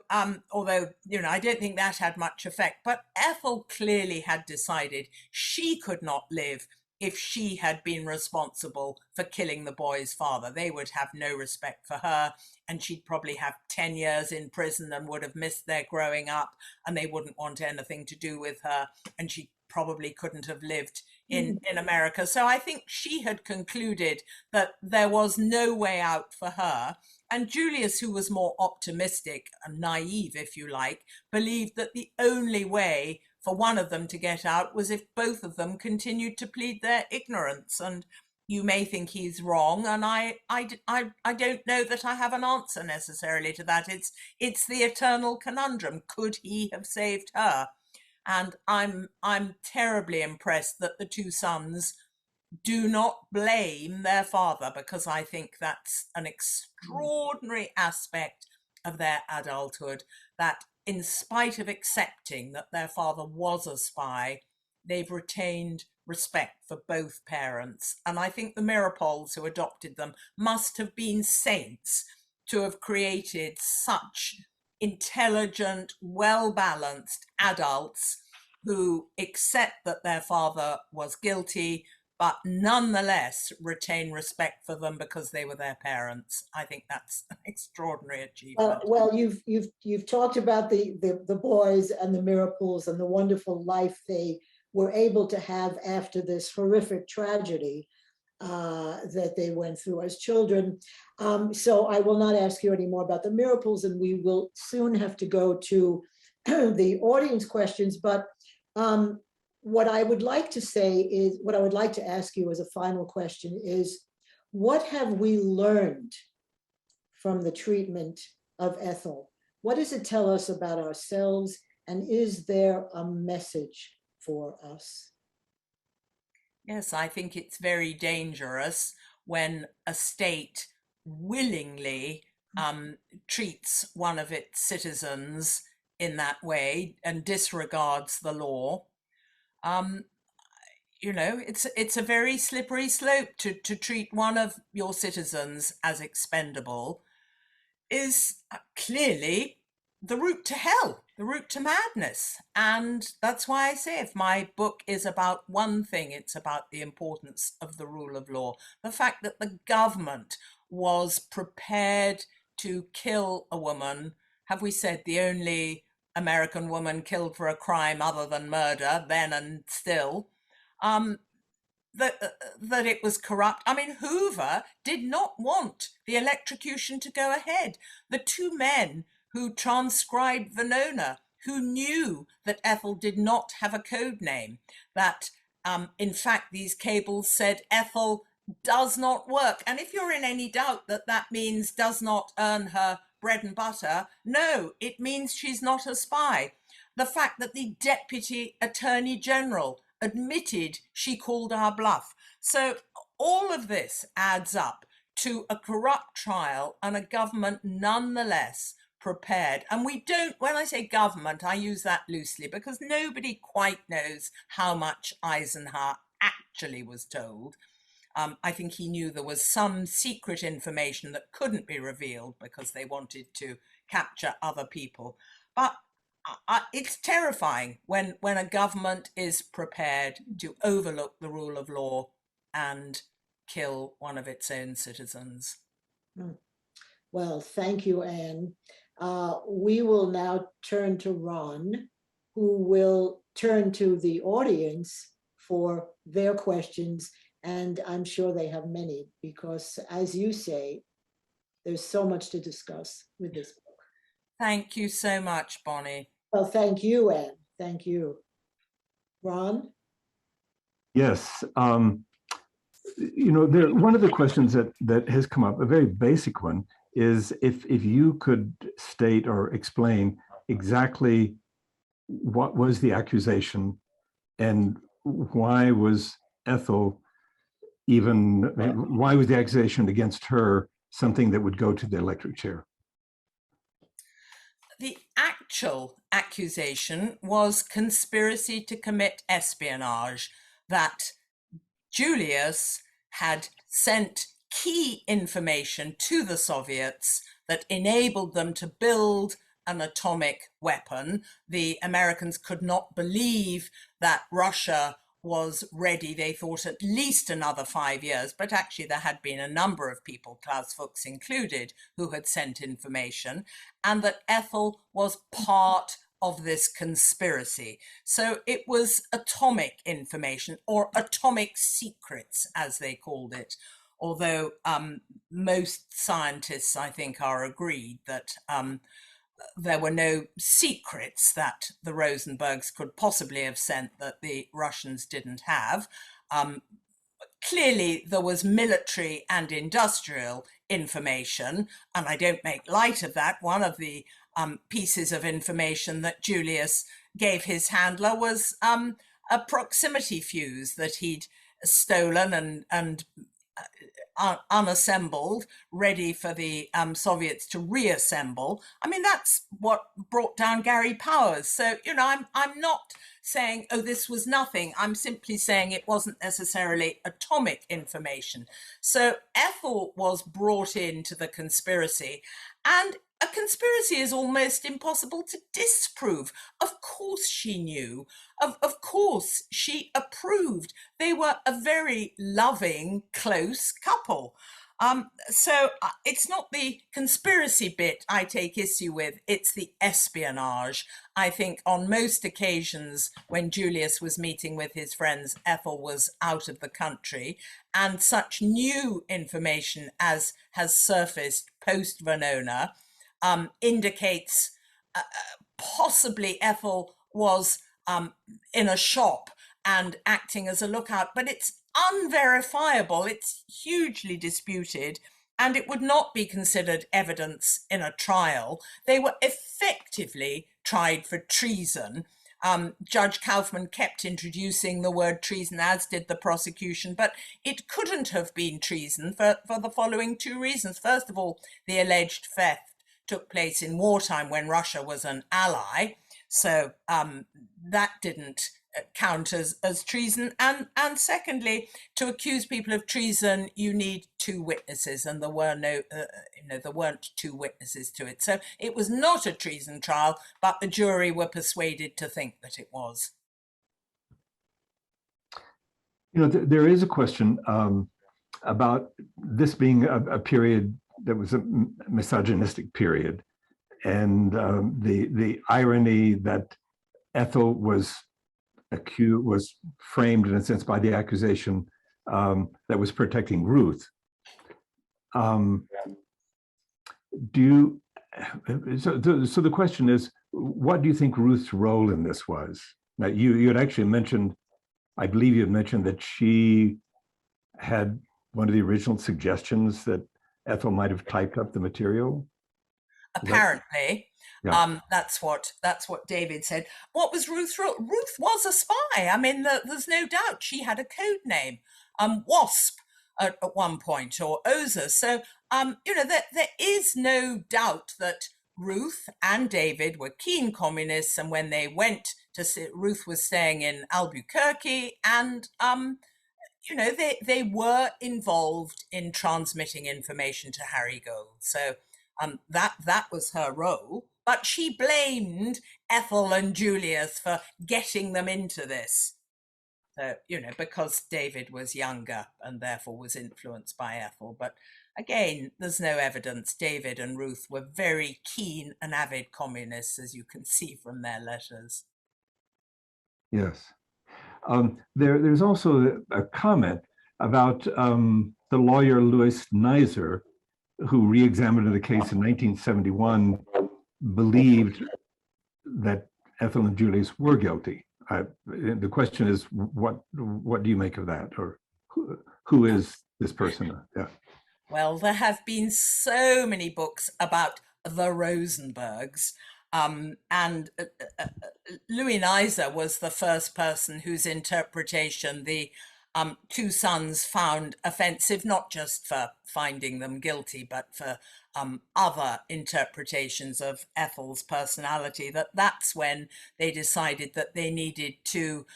Speaker 3: although, I don't think that had much effect, but Ethel clearly had decided she could not live if she had been responsible for killing the boy's father. They would have no respect for her, and she'd probably have 10 years in prison and would have missed their growing up, and they wouldn't want anything to do with her, and she probably couldn't have lived in America. So I think she had concluded that there was no way out for her. And Julius, who was more optimistic and naive, if you like, believed that the only way for one of them to get out was if both of them continued to plead their ignorance. And you may think he's wrong, and I don't know that I have an answer necessarily to that. It's the eternal conundrum. Could he have saved her? And I'm terribly impressed that the two sons do not blame their father, because I think that's an extraordinary aspect of their adulthood, that in spite of accepting that their father was a spy, they've retained respect for both parents. And I think the Mirapols who adopted them must have been saints to have created such intelligent, well-balanced adults who accept that their father was guilty, but nonetheless retain respect for them because they were their parents. I think that's an extraordinary achievement.
Speaker 2: Well, you've talked about the boys and the Mirapols and the wonderful life they were able to have after this horrific tragedy that they went through as children. So I will not ask you any more about the Mirapols, and we will soon have to go to the audience questions. But what I would like to say is, what I would like to ask you as a final question is, what have we learned from the treatment of Ethel? What does it tell us about ourselves? And is there a message for us?
Speaker 3: Yes, I think it's very dangerous when a state willingly treats one of its citizens in that way and disregards the law. It's a very slippery slope to treat one of your citizens as expendable is clearly the route to hell, the route to madness. And that's why I say, if my book is about one thing, it's about the importance of the rule of law. The fact that the government was prepared to kill a woman, have we said the only American woman killed for a crime other than murder, then and still, that it was corrupt. I mean, Hoover did not want the electrocution to go ahead. The two men who transcribed Venona, who knew that Ethel did not have a code name, that in fact these cables said Ethel does not work. And if you're in any doubt that that means does not earn her bread and butter, no, it means she's not a spy. the fact that the Deputy Attorney General admitted she called our bluff. So all of this adds up to a corrupt trial and a government nonetheless prepared. And we don't, when I say government, I use that loosely because nobody quite knows how much Eisenhower actually was told. I think he knew there was some secret information that couldn't be revealed because they wanted to capture other people. But it's terrifying when a government is prepared to overlook the rule of law and kill one of its own citizens.
Speaker 2: Well, thank you, Anne. We will now turn to Ron, who will turn to the audience for their questions. And I'm sure they have many, because as you say, there's so much to discuss with this book.
Speaker 3: Thank you so much, Bonnie.
Speaker 2: Well, thank you, Anne. Thank you. Ron?
Speaker 1: Yes. You know, one of the questions that has come up, a very basic one, is if you could state or explain exactly what was the accusation and why was Ethel why was the accusation against her something that would go to the electric chair?
Speaker 3: The actual accusation was conspiracy to commit espionage, that Julius had sent key information to the Soviets that enabled them to build an atomic weapon. The Americans could not believe that Russia was ready. They thought at least another 5 years, but actually there had been a number of people, Klaus Fuchs included, who had sent information, and that Ethel was part of this conspiracy. So it was atomic information, or atomic secrets, as they called it, although most scientists, I think, are agreed that there were no secrets that the Rosenbergs could possibly have sent that the Russians didn't have. Clearly, there was military and industrial information, and I don't make light of that. One of the pieces of information that Julius gave his handler was a proximity fuse that he'd stolen and unassembled, ready for the Soviets to reassemble. I mean, that's what brought down Gary Powers. So, you know, I'm not saying, oh, this was nothing. I'm simply saying it wasn't necessarily atomic information. So Ethel was brought into the conspiracy, and a conspiracy is almost impossible to disprove. Of course she knew. Of course she approved. They were a very loving, close couple. So it's not the conspiracy bit I take issue with, it's the espionage. I think on most occasions when Julius was meeting with his friends, Ethel was out of the country, and such new information as has surfaced post-Venona indicates possibly Ethel was in a shop and acting as a lookout, but it's unverifiable, it's hugely disputed, and it would not be considered evidence in a trial. They were effectively tried for treason. Judge Kaufman kept introducing the word treason, as did the prosecution, but it couldn't have been treason for the following two reasons. First of all, the alleged theft took place in wartime when Russia was an ally, so that didn't count as treason. And secondly, to accuse people of treason, you need two witnesses, and there were there weren't two witnesses to it. So it was not a treason trial, but the jury were persuaded to think that it was.
Speaker 1: You know, there is a question about this being a period that was a misogynistic period, and the irony that Ethel was framed in a sense by the accusation that was protecting Ruth. So the question is, what do you think Ruth's role in this was? Now, you had actually mentioned, I believe you had mentioned that she had one of the original suggestions that Ethel might have typed up the material.
Speaker 3: Apparently.
Speaker 1: Yeah.
Speaker 3: That's what David said. What was Ruth? Ruth was a spy. I mean, there's no doubt she had a code name, Wasp, at one point, or Oza. So, there is no doubt that Ruth and David were keen communists, and when they went to see, Ruth was staying in Albuquerque, and they were involved in transmitting information to Harry Gold. So that was her role. But she blamed Ethel and Julius for getting them into this. So, because David was younger and therefore was influenced by Ethel. But again, there's no evidence. David and Ruth were very keen and avid communists, as you can see from their letters.
Speaker 1: Yes. There's also a comment about the lawyer Louis Neiser, who re-examined the case in 1971, believed that Ethel and Julius were guilty. The question is, what do you make of that, or who is this person? Yeah.
Speaker 3: Well, there have been so many books about the Rosenbergs, and Louis Neiser was the first person whose interpretation the two sons found offensive, not just for finding them guilty, but for other interpretations of Ethel's personality. That's when they decided that they needed to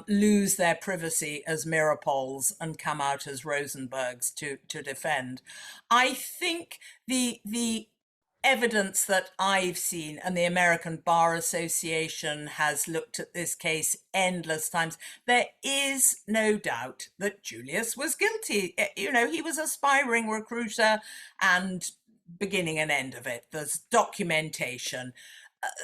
Speaker 3: lose their privacy as Mirapols and come out as Rosenbergs to defend. I think the evidence that I've seen, and the American Bar Association has looked at this case endless times, there is no doubt that Julius was guilty. He was a spy-ring recruiter, and beginning and end of it, there's documentation.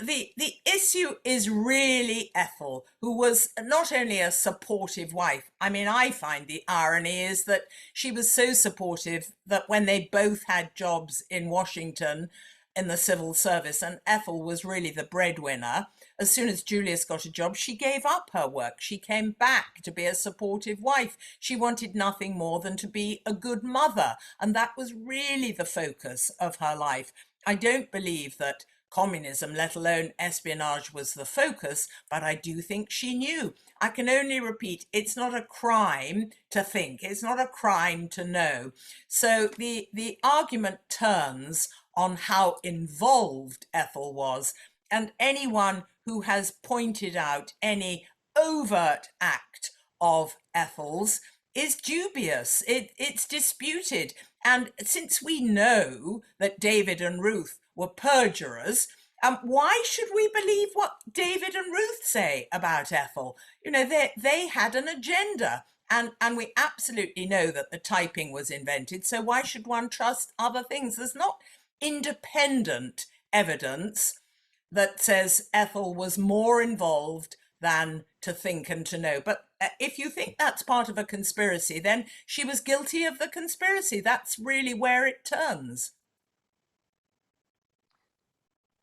Speaker 3: The issue is really Ethel, who was not only a supportive wife. I mean, I find the irony is that she was so supportive that when they both had jobs in Washington in the civil service, and Ethel was really the breadwinner, as soon as Julius got a job, she gave up her work. She came back to be a supportive wife. She wanted nothing more than to be a good mother, and that was really the focus of her life. I don't believe that communism, let alone espionage, was the focus, but I do think she knew. I can only repeat, it's not a crime to think, it's not a crime to know. So the argument turns on how involved Ethel was, and anyone who has pointed out any overt act of Ethel's is dubious. It's disputed. And since we know that David and Ruth were perjurers, why should we believe what David and Ruth say about Ethel? They had an agenda, and we absolutely know that the typing was invented, so why should one trust other things? There's not independent evidence that says Ethel was more involved than to think and to know. But if you think that's part of a conspiracy, then she was guilty of the conspiracy. That's really where it turns.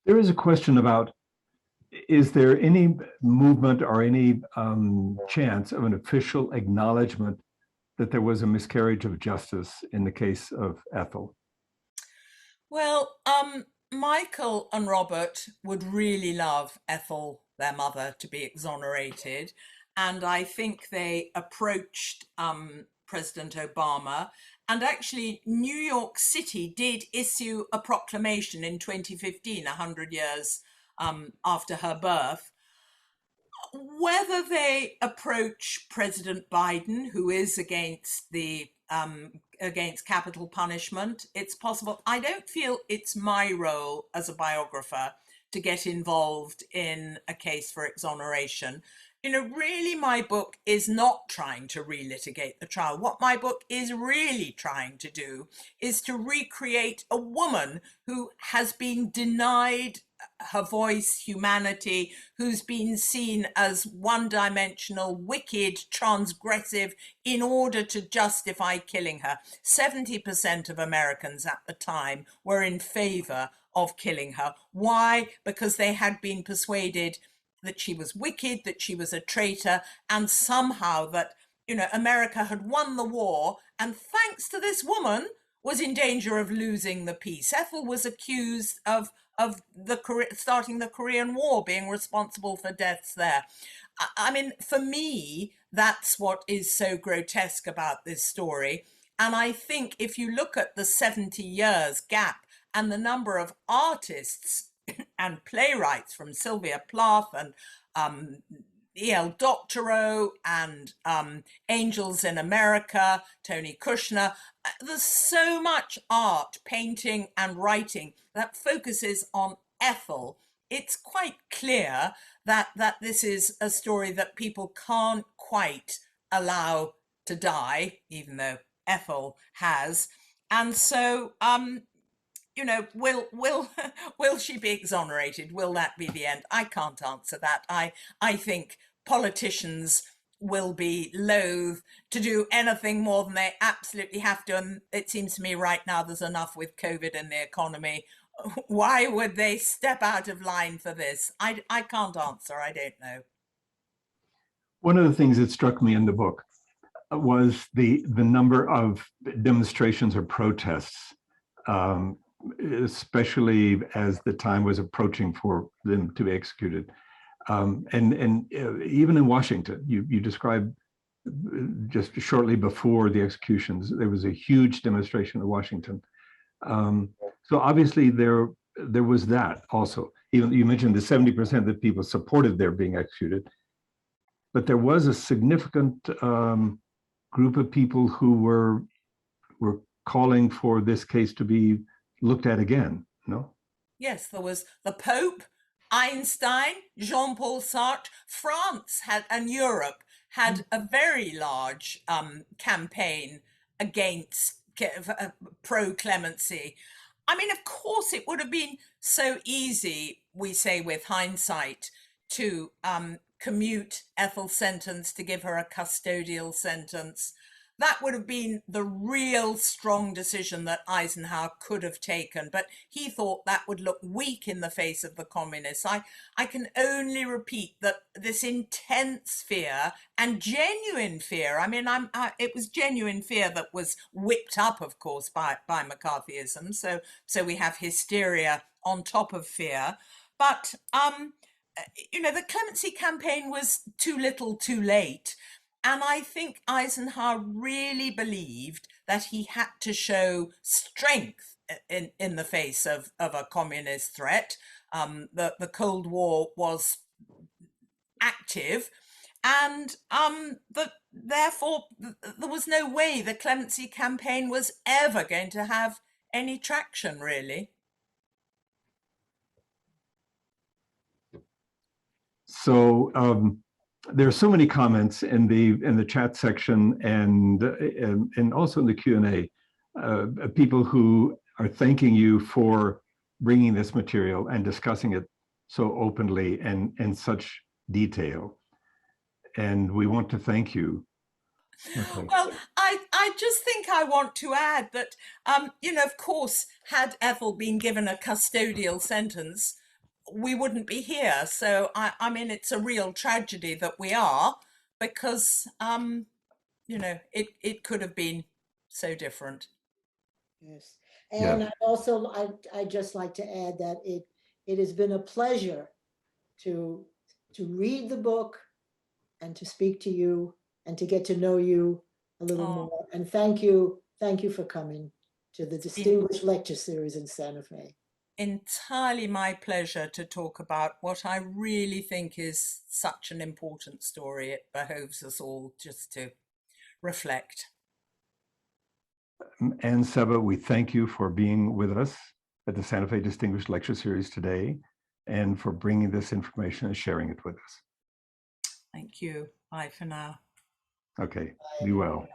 Speaker 1: There is a question about, is there any movement or any chance of an official acknowledgement that there was a miscarriage of justice in the case of Ethel?
Speaker 3: Well, Michael and Robert would really love Ethel, their mother, to be exonerated. And I think they approached President Obama. And actually, New York City did issue a proclamation in 2015, 100 years after her birth. Whether they approach President Biden, who is against capital punishment, it's possible. I don't feel it's my role as a biographer to get involved in a case for exoneration. Really, my book is not trying to relitigate the trial. What my book is really trying to do is to recreate a woman who has been denied her voice, humanity, who's been seen as one-dimensional, wicked, transgressive, in order to justify killing her. 70% of Americans at the time were in favor of killing her. Why? Because they had been persuaded that she was wicked, that she was a traitor, and somehow that, America had won the war, and thanks to this woman, was in danger of losing the peace. Ethel was accused of starting the Korean War, being responsible for deaths there. I mean, for me, that's what is so grotesque about this story. And I think if you look at the 70 years gap and the number of artists and playwrights from Sylvia Plath and E.L. Doctorow and Angels in America, Tony Kushner, there's so much art, painting and writing that focuses on Ethel. It's quite clear that this is a story that people can't quite allow to die, even though Ethel has. And so, you know, will she be exonerated? Will that be the end? I can't answer that. I think politicians will be loath to do anything more than they absolutely have to. And it seems to me right now there's enough with COVID and the economy. Why would they step out of line for this? I can't answer. I don't know.
Speaker 1: One of the things that struck me in the book was the number of demonstrations or protests, especially as the time was approaching for them to be executed. And even in Washington, you described just shortly before the executions, there was a huge demonstration in Washington. So obviously there was that also. Even you mentioned the 70% that people supported their being executed, but there was a significant group of people who were calling for this case to be looked at again, no?
Speaker 3: Yes, there was the Pope, Einstein, Jean-Paul Sartre. France and Europe had a very large campaign against pro-clemency. I mean, of course, it would have been so easy, we say with hindsight, to commute Ethel's sentence, to give her a custodial sentence. That would have been the real strong decision that Eisenhower could have taken, but he thought that would look weak in the face of the communists. I can only repeat that this intense fear and genuine fear, I mean, it was genuine fear that was whipped up, of course, by McCarthyism. So we have hysteria on top of fear. But, you know, the clemency campaign was too little too late. And I think Eisenhower really believed that he had to show strength in the face of a communist threat. The Cold War was active, and therefore there was no way the clemency campaign was ever going to have any traction, really.
Speaker 1: So there are so many comments in the chat section and also in the Q&A, people who are thanking you for bringing this material and discussing it so openly and in such detail. And we want to thank you. Okay.
Speaker 3: Well, I just think I want to add that, you know, of course, had Ethel been given a custodial sentence, we wouldn't be here. So, I mean, it's a real tragedy that we are, because, you know, it could have been so different.
Speaker 2: Yes. And also, I'd just like to add that it has been a pleasure to read the book and to speak to you and to get to know you a little more. And thank you for coming to the Distinguished Lecture Series in Santa Fe.
Speaker 3: Entirely my pleasure to talk about what I really think is such an important story. It behoves us all just to reflect.
Speaker 1: Anne Sebba, we thank you for being with us at the Santa Fe Distinguished Lecture Series today and for bringing this information and sharing it with us.
Speaker 3: Thank you. Bye for now.
Speaker 1: Okay, be well.